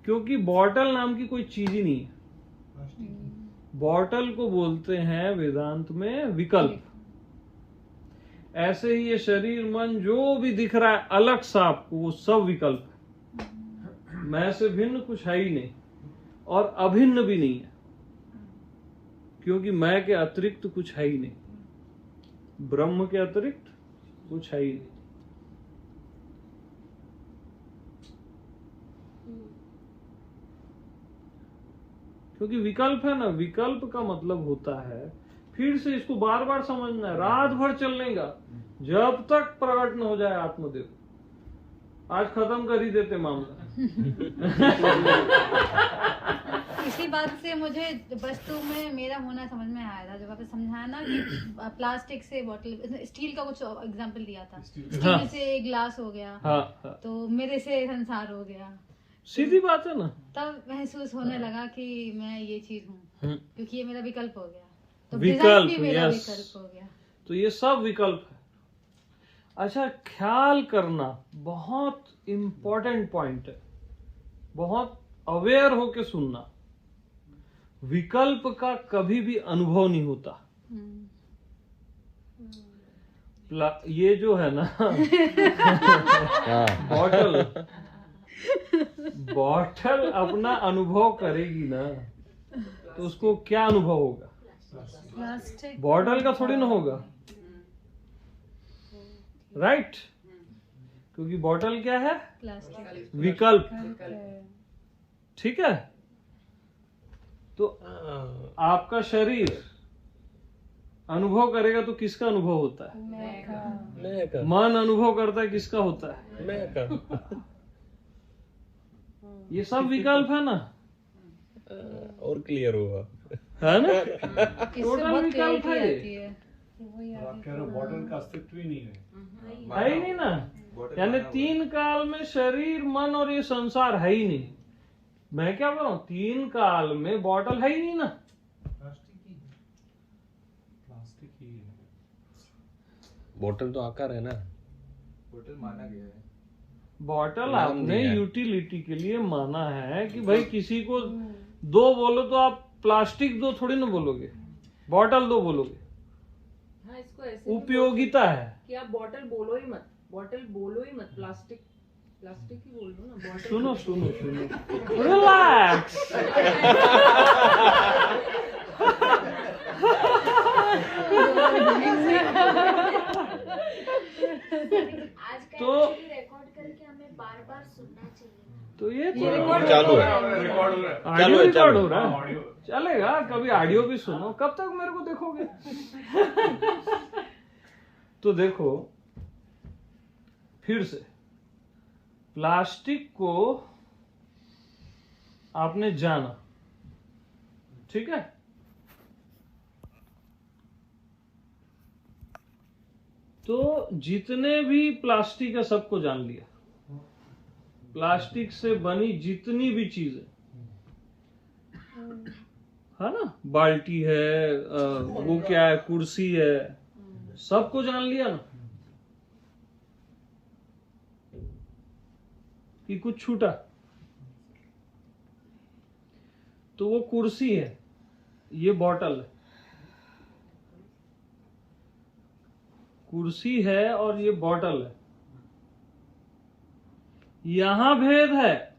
क्योंकि बॉटल नाम की कोई चीज ही नहीं है। बॉटल को बोलते हैं वेदांत में विकल्प। ऐसे ही ये शरीर मन जो भी दिख रहा है अलग सा आपको, वो सब विकल्प है। मैं से भिन्न कुछ है ही नहीं और अभिन्न भी नहीं है, क्योंकि मैं के अतिरिक्त कुछ है ही नहीं, ब्रह्म के अतिरिक्त कुछ है ही नहीं। क्योंकि विकल्प है ना, विकल्प का मतलब होता है, फिर से इसको बार बार समझना है, रात भर चलने का, जब तक प्रकट न हो जाए आत्मदेव। आज खत्म कर ही देते मामला। इसी बात से मुझे वस्तु में मेरा होना समझ में आया था, जब आपने समझाया ना कि प्लास्टिक से बॉटल, स्टील का कुछ एग्जांपल दिया था, स्टील से ग्लास हो गया, हाँ। तो मेरे से संसार हो गया। सीधी बात है ना। तब महसूस होने लगा कि मैं ये चीज हूँ, क्योंकि ये मेरा विकल्प हो गया। तो विकल्प, भी मेरा विकल्प हो गया। तो ये सब विकल्प है। अच्छा, ख्याल करना बहुत इंपॉर्टेंट पॉइंट है, बहुत अवेयर होके सुनना। विकल्प का कभी भी अनुभव नहीं होता। ये जो है ना बॉटल अपना अनुभव करेगी ना, तो उसको क्या अनुभव होगा? बॉटल का थोड़ी ना होगा, राइट? क्योंकि बॉटल क्या है? विकल्प। ठीक है, तो आपका शरीर अनुभव करेगा तो किसका अनुभव होता है? मैं का। मन अनुभव करता है, किसका होता है? मैं का। ये सब विकल्प है ना, और क्लियर हुआ है ना? टोटल विकल्प है, आप कह रहे हो बॉटल का अस्तित्व ही नहीं है। है ही नहीं ना। यानी 3 काल में शरीर, मन और ये संसार है ही नहीं। मैं क्या बोल रहा हूँ, 3 काल में बॉटल है ही नहीं ना। प्लास्टिक ही है। बॉटल तो आकार है ना, बॉटल माना गया है। बॉटल नाम आपने दिया है। यूटिलिटी के लिए माना है कि भाई किसी को 2 बोलो तो आप प्लास्टिक 2 थोड़ी ना बोलोगे, बॉटल 2 बोलोगे। हाँ, इसको ऐसे भी उपयोगिता है कि आप बॉटल बोलो ही मत, बॉटल बोलो ही मत, प्लास्टिक प्लास्टिक ही बोल दो ना, बॉटल। सुनो सुनो सुनो, रिलैक्स। आज का तो रिकॉर्ड करके हमें बार-बार सुनना चाहिए। तो ये चालू है, ऑडियो रिकॉर्ड हो रहा है, चलेगा। कभी ऑडियो भी सुनो, कब तक मेरे को देखोगे? तो देखो फिर से, प्लास्टिक को आपने जाना, ठीक है? तो जितने भी प्लास्टिक है सबको जान लिया। प्लास्टिक से बनी जितनी भी चीजें है ना, बाल्टी है, वो क्या है, कुर्सी है, सबको जान लिया ना कि कुछ छूटा? तो वो कुर्सी है, ये बॉटल है। कुर्सी है और ये बॉटल है, यहां भेद है।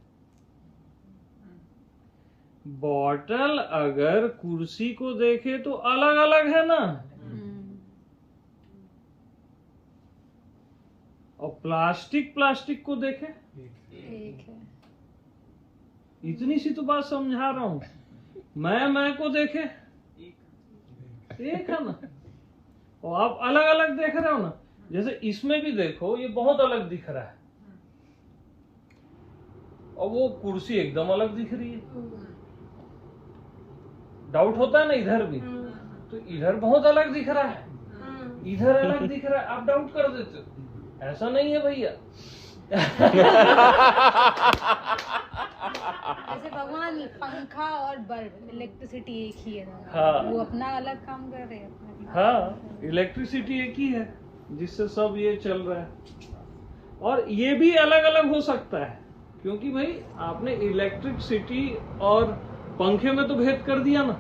बॉटल अगर कुर्सी को देखे तो अलग अलग है ना, और प्लास्टिक प्लास्टिक को देखे एक है। इतनी सी तो बात समझा रहा हूं। मैं को देखे एक है ना, और आप अलग अलग देख रहे हो ना। जैसे इसमें भी देखो, ये बहुत अलग दिख रहा है, और वो कुर्सी एकदम अलग दिख रही है। डाउट होता है ना इधर भी, तो इधर बहुत अलग दिख रहा है, इधर अलग दिख रहा है, आप डाउट कर देते हो। ऐसा नहीं है भैया। जैसे भगवान, पंखा और बल्ब, इलेक्ट्रिसिटी एक ही है ना। हाँ। वो अपना अलग काम कर रहे हैं अपना। हाँ, इलेक्ट्रिसिटी एक ही है जिससे सब ये चल रहा है, और ये भी अलग अलग हो सकता है, क्योंकि भाई आपने इलेक्ट्रिसिटी और पंखे में तो भेद कर दिया ना,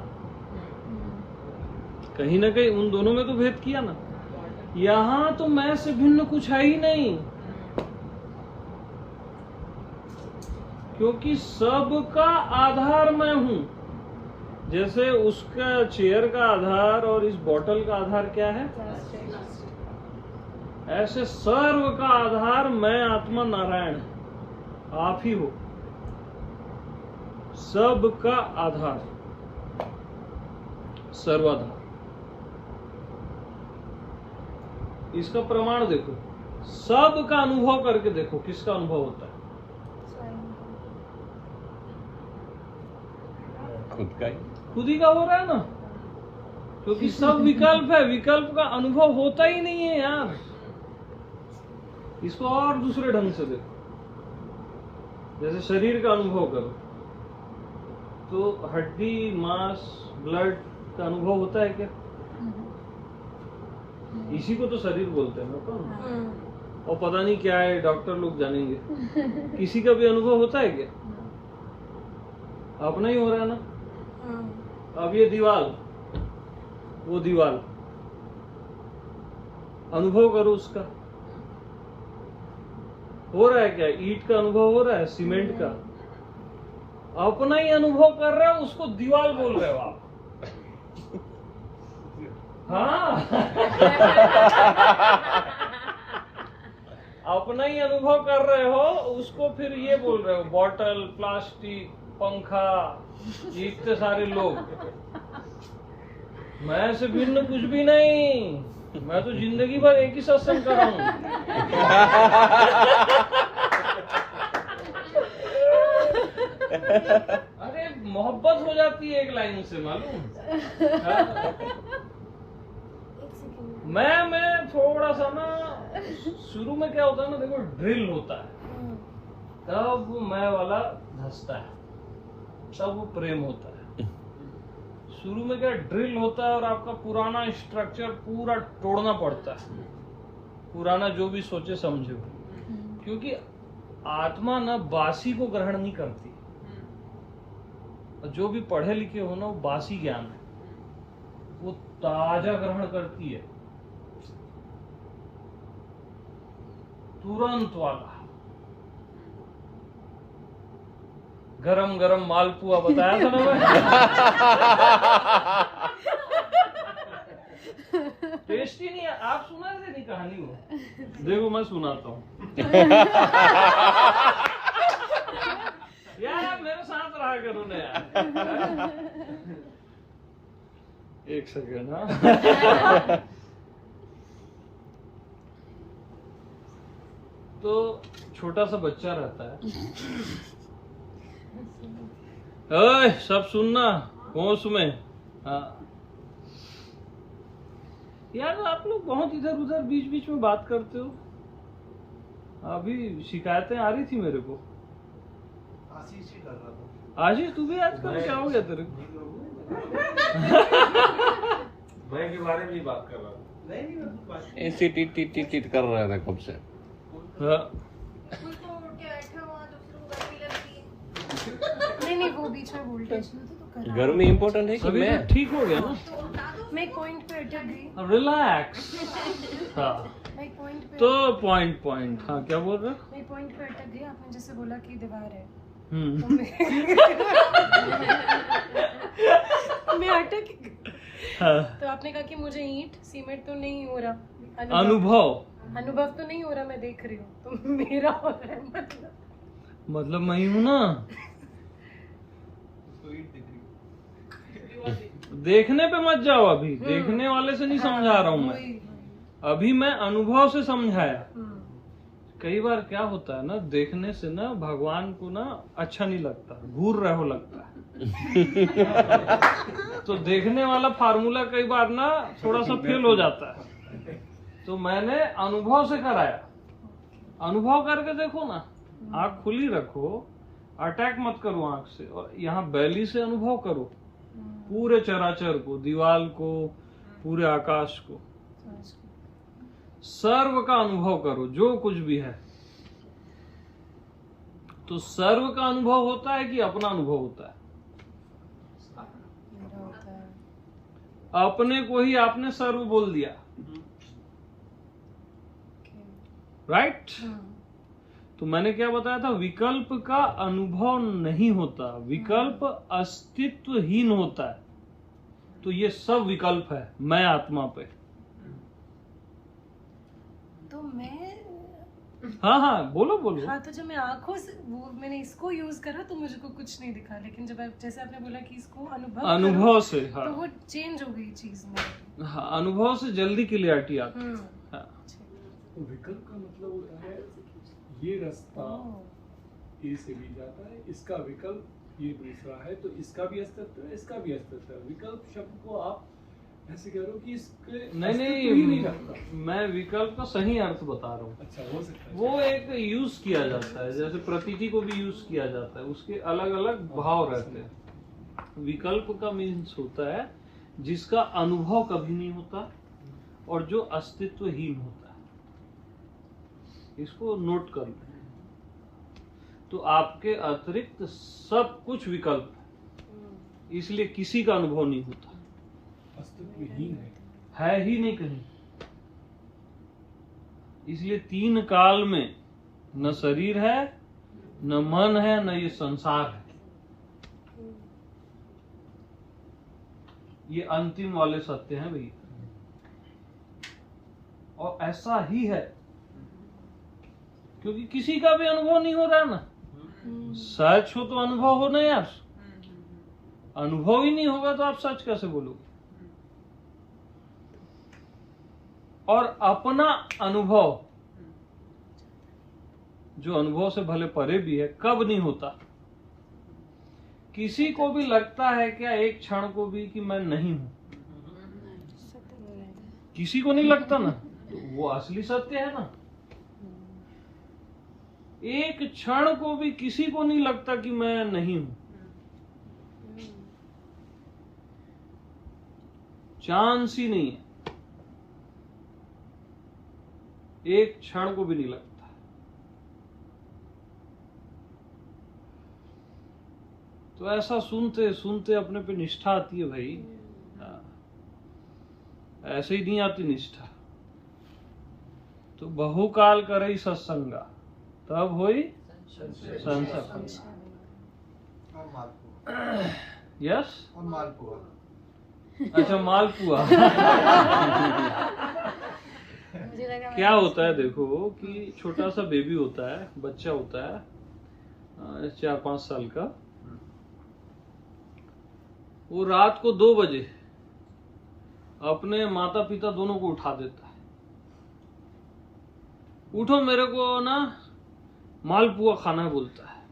कहीं ना कहीं उन दोनों में तो भेद किया ना। यहां तो मैं से भिन्न कुछ है ही नहीं, क्योंकि सबका आधार मैं हूं। जैसे उसका चेयर का आधार और इस बोतल का आधार क्या है, ऐसे सर्व का आधार मैं आत्मा नारायण, आप ही हो। सबका आधार, सर्वाधार। इसका प्रमाण देखो, सब का अनुभव करके देखो, किसका अनुभव होता है? खुद का ही, खुद ही का हो रहा है ना, क्योंकि सब विकल्प है। विकल्प का अनुभव होता ही नहीं है यार। इसको और दूसरे ढंग से देखो, जैसे शरीर का अनुभव करो, तो हड्डी, मांस, ब्लड का अनुभव होता है क्या? इसी को तो शरीर बोलते हैं ना। और पता नहीं क्या है, डॉक्टर लोग जानेंगे। किसी का भी अनुभव होता है क्या? अपना ही हो रहा है ना। अब ये दीवाल, वो दीवाल, अनुभव करो उसका। हो रहा है क्या? ईंट का अनुभव हो रहा है, सीमेंट का? अपना ही अनुभव कर रहे हो, उसको दीवाल बोल रहे हो आप। हाँ। अपना ही अनुभव कर रहे हो, उसको फिर ये बोल रहे हो बॉटल, प्लास्टिक, पंखा, इतने सारे लोग। मैं से भिन्न कुछ भी नहीं। मैं तो जिंदगी भर एक ही सत्संग कर रहा हूँ। अरे मोहब्बत हो जाती है एक लाइन से, मालूम? मैं थोड़ा सा ना, शुरू में क्या होता है ना, देखो ड्रिल होता है, तब मैं वाला धंसता है, तब वो प्रेम होता है। शुरू में क्या ड्रिल होता है और आपका पुराना स्ट्रक्चर पूरा तोड़ना पड़ता है, पुराना जो भी सोचे समझे, क्योंकि आत्मा ना बासी को ग्रहण नहीं करती। जो भी पढ़े लिखे हो ना, वो बासी ज्ञान है, वो ताजा ग्रहण करती है, तुरंत वाला। गरम गरम मालपुआ बताया था ना मैं। टेस्टी नहीं है। आप सुना है नहीं कहानी वो? देखो मैं सुनाता हूँ। यार आप मेरे साथ रहा करो ना यार। एक सेकेंड। हाँ, तो छोटा सा बच्चा रहता है। ओए सब सुनना होश में। हाँ यार, आप लोग बहुत इधर उधर बीच बीच में बात करते हो। अभी शिकायतें आ रही थी मेरे को। आशीष ही कर रहा था। आशीष तू भी आजकल क्या हो गया तेरे को? मैं के बारे में ही बात कर रहा था। ऐसे टीट कर रहा था कब से। हाँ। नहीं वो बीच में वोल्टेज में तो कर रहा। गर्मी इम्पोर्टेंट है कि अभी मैं तो ठीक हो गया ना। मैं एक पॉइंट पे अटक गई। रिलैक्स। हाँ मैं एक पॉइंट पे तो पॉइंट हाँ क्या बोल रहे? मैं एक पॉइंट पे अटक गई। आपने जैसे बोला कि दीवार है, तो मैं अटक गई। हाँ। तो आपने कहा कि मुझे ईंट सीमेंट तो नहीं हो रहा, अनुभव तो नहीं हो रहा, मैं देख रही हूँ तो मेरा हो रहा है। मतलब मैं ही हूँ ना। देखने पे मत जाओ अभी, देखने वाले से नहीं समझा रहा हूँ मैं, अभी मैं अनुभव से समझाया। कई बार क्या होता है ना, देखने से ना भगवान को ना अच्छा नहीं लगता, घूर रहे हो लगता है। तो देखने वाला फार्मूला कई बार ना थोड़ा सा फेल हो जाता है। तो मैंने अनुभव से कराया। अनुभव करके देखो ना, आंख खुली रखो, अटैक मत करो आंख से, और यहाँ बैली से अनुभव करो पूरे चराचर को, दीवाल को, पूरे आकाश को, सर्व का अनुभव करो, जो कुछ भी है। तो सर्व का अनुभव होता है कि अपना अनुभव होता है? अपने को ही आपने सर्व बोल दिया, राइट? तो मैंने क्या बताया था, विकल्प का अनुभव नहीं होता, विकल्प अस्तित्वहीन होता है। तो ये सब विकल्प है मैं आत्मा पे। तो मैं हाँ बोलो। हाँ, तो जब मैं आंखों से वो मैंने इसको यूज करा तो मुझे को कुछ नहीं दिखा, लेकिन जब जैसे आपने बोला कि इसको अनुभव से, हाँ, तो वो चेंज हो गई चीज में। हाँ, अनुभव से जल्दी क्लियरिटी आती है। हाँ। विकल्प का मतलब होता है ये रास्ता ए से भी जाता है, इसका विकल्प ये दूसरा है, तो इसका भी अस्तित्व है, इसका भी अस्तित्व है। विकल्प शब्द को आप ऐसे कह रहे हो कि इसके नहीं रखता। मैं विकल्प का सही अर्थ बता रहा हूँ। अच्छा, हो सकता है वो एक यूज किया जाता है, जैसे प्रतीति को भी यूज किया जाता है, उसके अलग अलग भाव रहते हैं। विकल्प का मीन्स होता है जिसका अनुभव कभी नहीं होता और जो अस्तित्वहीन होता है। इसको नोट कर लें। तो आपके अतिरिक्त सब कुछ विकल्प है, इसलिए किसी का अनुभव नहीं होता, अस्तित्वहीन है ही नहीं कहीं। इसलिए 3 काल में न शरीर है, न मन है, न ये संसार है। ये अंतिम वाले सत्य हैं भैया, और ऐसा ही है, क्योंकि किसी का भी अनुभव नहीं हो रहा है ना। सच हो तो अनुभव हो ना यार, अनुभव ही नहीं होगा तो आप सच कैसे बोलोगे। और अपना अनुभव, जो अनुभव से भले परे भी है, कब नहीं होता। किसी को भी लगता है क्या एक क्षण को भी कि मैं नहीं हूं? किसी को नहीं लगता ना, तो वो असली सत्य है ना। एक क्षण को भी किसी को नहीं लगता कि मैं नहीं हूं। चांस ही नहीं है, एक क्षण को भी नहीं लगता। तो ऐसा सुनते सुनते अपने पे निष्ठा आती है भाई। ऐसे ही नहीं आती निष्ठा। तो बहुकाल करई सत्संगा, तब होई संसर्ग। और मालपुआ। यस, और मालपुआ। अच्छा मालपुआ। क्या होता है देखो कि छोटा सा बेबी होता है, बच्चा होता है 4-5 साल का, वो रात को 2 बजे अपने माता पिता दोनों को उठा देता है। उठो मेरे को ना मालपुआ खाना है बोलता है।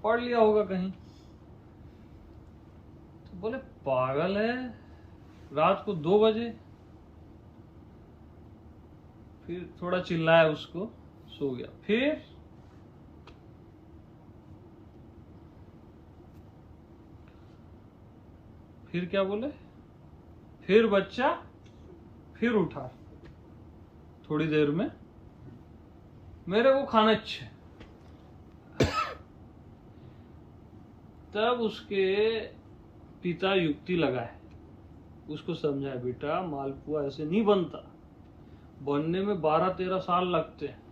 पढ़ लिया होगा कहीं। तो बोले पागल है, रात को 2 बजे। फिर थोड़ा चिल्लाया उसको, सो गया। फिर क्या बोले, फिर बच्चा फिर उठा थोड़ी देर में, मेरे को खाना अच्छा। तब उसके पिता युक्ति लगाए, उसको समझाए, बेटा मालपुआ ऐसे नहीं बनता, बनने में 12-13 साल लगते हैं,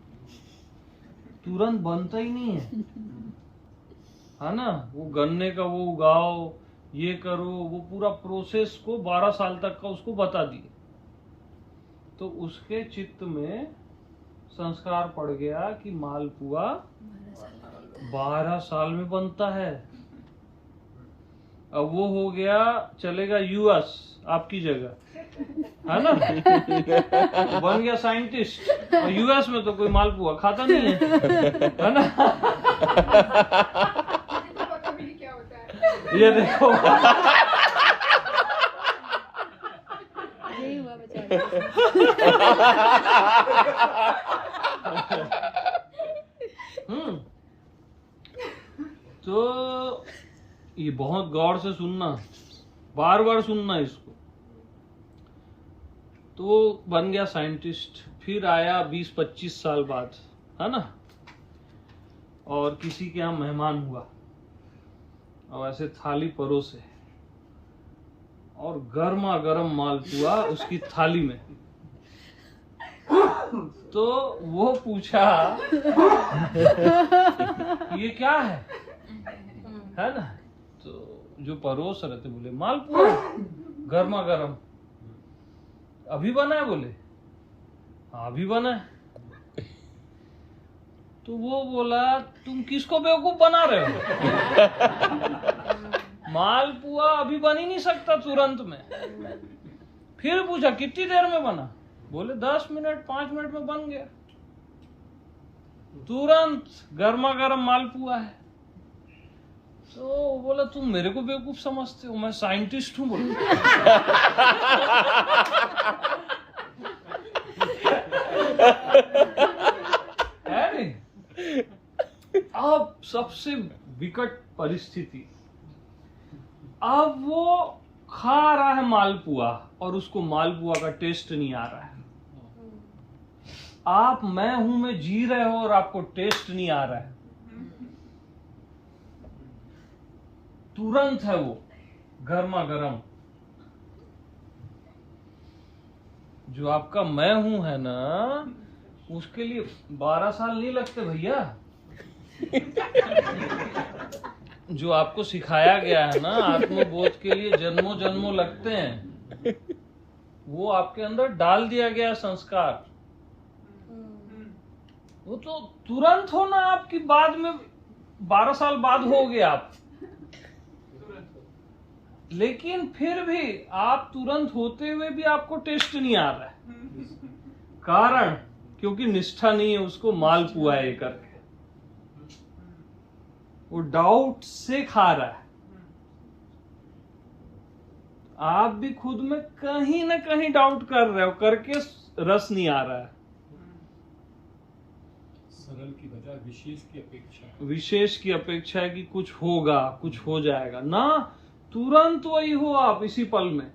तुरंत बनता ही नहीं है ना। वो गन्ने का वो उगाओ, ये करो, वो पूरा प्रोसेस को 12 साल तक का उसको बता दिए। तो उसके चित्त में संस्कार पड़ गया कि मालपुआ 12 साल में बनता है। अब वो हो गया, चलेगा यूएस आपकी जगह, है ना। बन गया साइंटिस्ट, और यूएस में तो कोई मालपुआ खाता नहीं है ना। ये देखो यही हुआ बेचारा। तो ये बहुत गौर से सुनना, बार बार सुनना इसको। तो वो बन गया साइंटिस्ट। फिर आया 20-25 साल बाद, है ना, और किसी के यहाँ मेहमान हुआ, और ऐसे थाली परोसे और गर्मा गर्म मालपुआ उसकी थाली में। तो वो पूछा ये क्या है ना। तो जो परोस रहे थे बोले मालपुआ गर्मा गर्म, अभी बना है? बोले हाँ अभी बना है। तो वो बोला तुम किसको बेवकूफ बना रहे हो? मालपुआ अभी बन ही नहीं सकता तुरंत में। फिर पूछा कितनी देर में बना? बोले 10 मिनट 5 मिनट में बन गया, तुरंत गर्मा गर्म मालपुआ है। तो बोला तुम मेरे को बेवकूफ समझते हो, मैं साइंटिस्ट हूं। बोले है नहीं। अब सबसे विकट परिस्थिति, अब वो खा रहा है मालपुआ और उसको मालपुआ का टेस्ट नहीं आ रहा है। आप मैं हूं में जी रहे हो और आपको टेस्ट नहीं आ रहा है, तुरंत है वो गर्मा गर्म। जो आपका मैं हूं है ना, उसके लिए 12 साल नहीं लगते भैया। जो आपको सिखाया गया है ना आत्मबोध के लिए जन्मों जन्मों लगते हैं, वो आपके अंदर डाल दिया गया संस्कार। वो तो तुरंत हो ना आपकी, बाद में 12 साल बाद हो गया आप, लेकिन फिर भी आप तुरंत होते हुए भी आपको टेस्ट नहीं आ रहा है। कारण क्योंकि निष्ठा नहीं है, उसको मालपुआ है करके वो डाउट से खा रहा है। आप भी खुद में कहीं ना कहीं डाउट कर रहे हो, करके रस नहीं आ रहा है। सरल की बजाय विशेष की अपेक्षा, विशेष की अपेक्षा है कि कुछ होगा, कुछ हो जाएगा ना, तुरंत वही हो आप इसी पल में।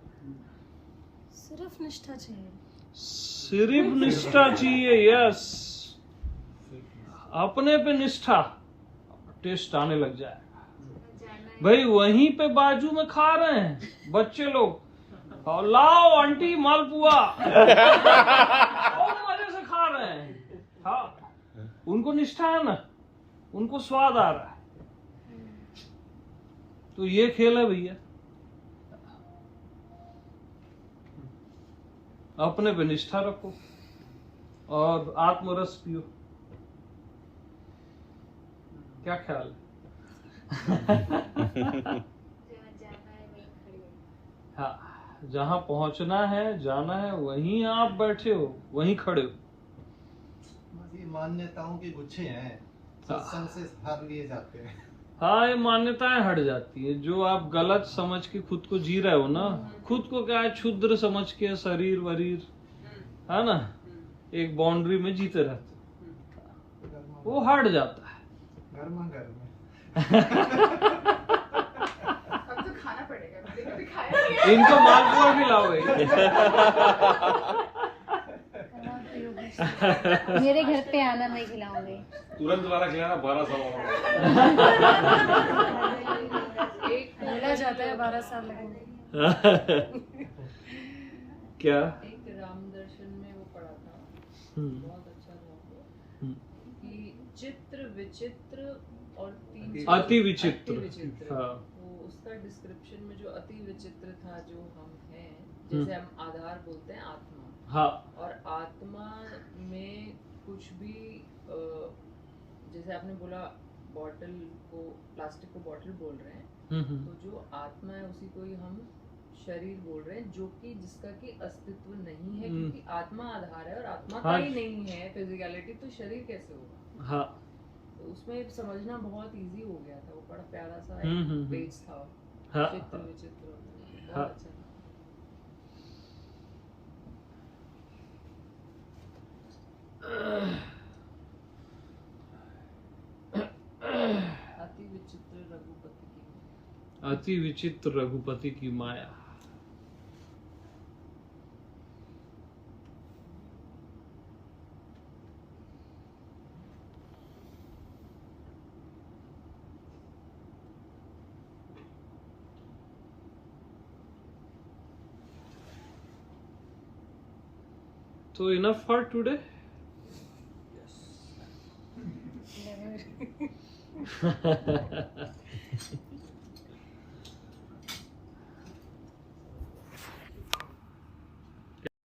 सिर्फ निष्ठा चाहिए, सिर्फ निष्ठा चाहिए। यस, अपने पे निष्ठा, टेस्ट आने लग जाएगा। भाई वहीं पे बाजू में खा रहे हैं बच्चे लोग, और लाओ आंटी मालपुआ, और मजे से खा रहे हैं। हाँ, उनको निष्ठा है ना, उनको स्वाद आ रहा है। तो ये खेल है भैया, अपने पे निष्ठा रखो और आत्मरस पियो। क्या ख्याल है? हाँ, जहां पहुंचना है, जाना है, वहीं आप बैठे हो, वहीं खड़े हो। ये मान्यताओं के गुच्छे हैं, सत्संग से हर लिए जाते हैं। हाँ, ये मान्यताएं हट जाती है। जो आप गलत समझ के खुद को जी रहे हो ना, खुद को क्या है क्षुद्र समझ के, शरीर वरीर है ना, एक बाउंड्री में जीते रहते, वो हट जाता है। गर्मा गर्म अब तो खाना पड़ेगा, कभी खाया नहीं है। इनको मालपुआ खिलाओगे। मेरे घर पे आना, मैं खिलाऊंगी। तुरंत वाला खिलाना 12 साल बोला जाता है 12 साल लगेंगे। क्या एक राम दर्शन में वो पढ़ा था, बहुत अच्छा था कि चित्र विचित्र और अति विचित्र। हाँ। वो उसका डिस्क्रिप्शन में जो अति विचित्र था, जो हम हैं, जैसे हम आधार बोलते हैं आत्मा। हाँ। और आत्मा में कुछ भी जैसे आपने बोला बॉटल को, प्लास्टिक को बॉटल बोल रहे हैं, तो जो आत्मा है उसी को ही हम शरीर बोल रहे हैं, जो कि जिसका कि अस्तित्व नहीं है, क्योंकि आत्मा आधार है और आत्मा का ही नहीं है फिजिकलिटी, तो शरीर कैसे होगा? हाँ। तो उसमें समझना बहुत इजी हो गया था। वो बड़ा प्यारा सा पेज था। हाँ। चित्र विचित्र, बहुत हाँ। अच्छा अति विचित्र रघुपति की माया। अति विचित्र रघुपति की माया। So enough for today? Yes.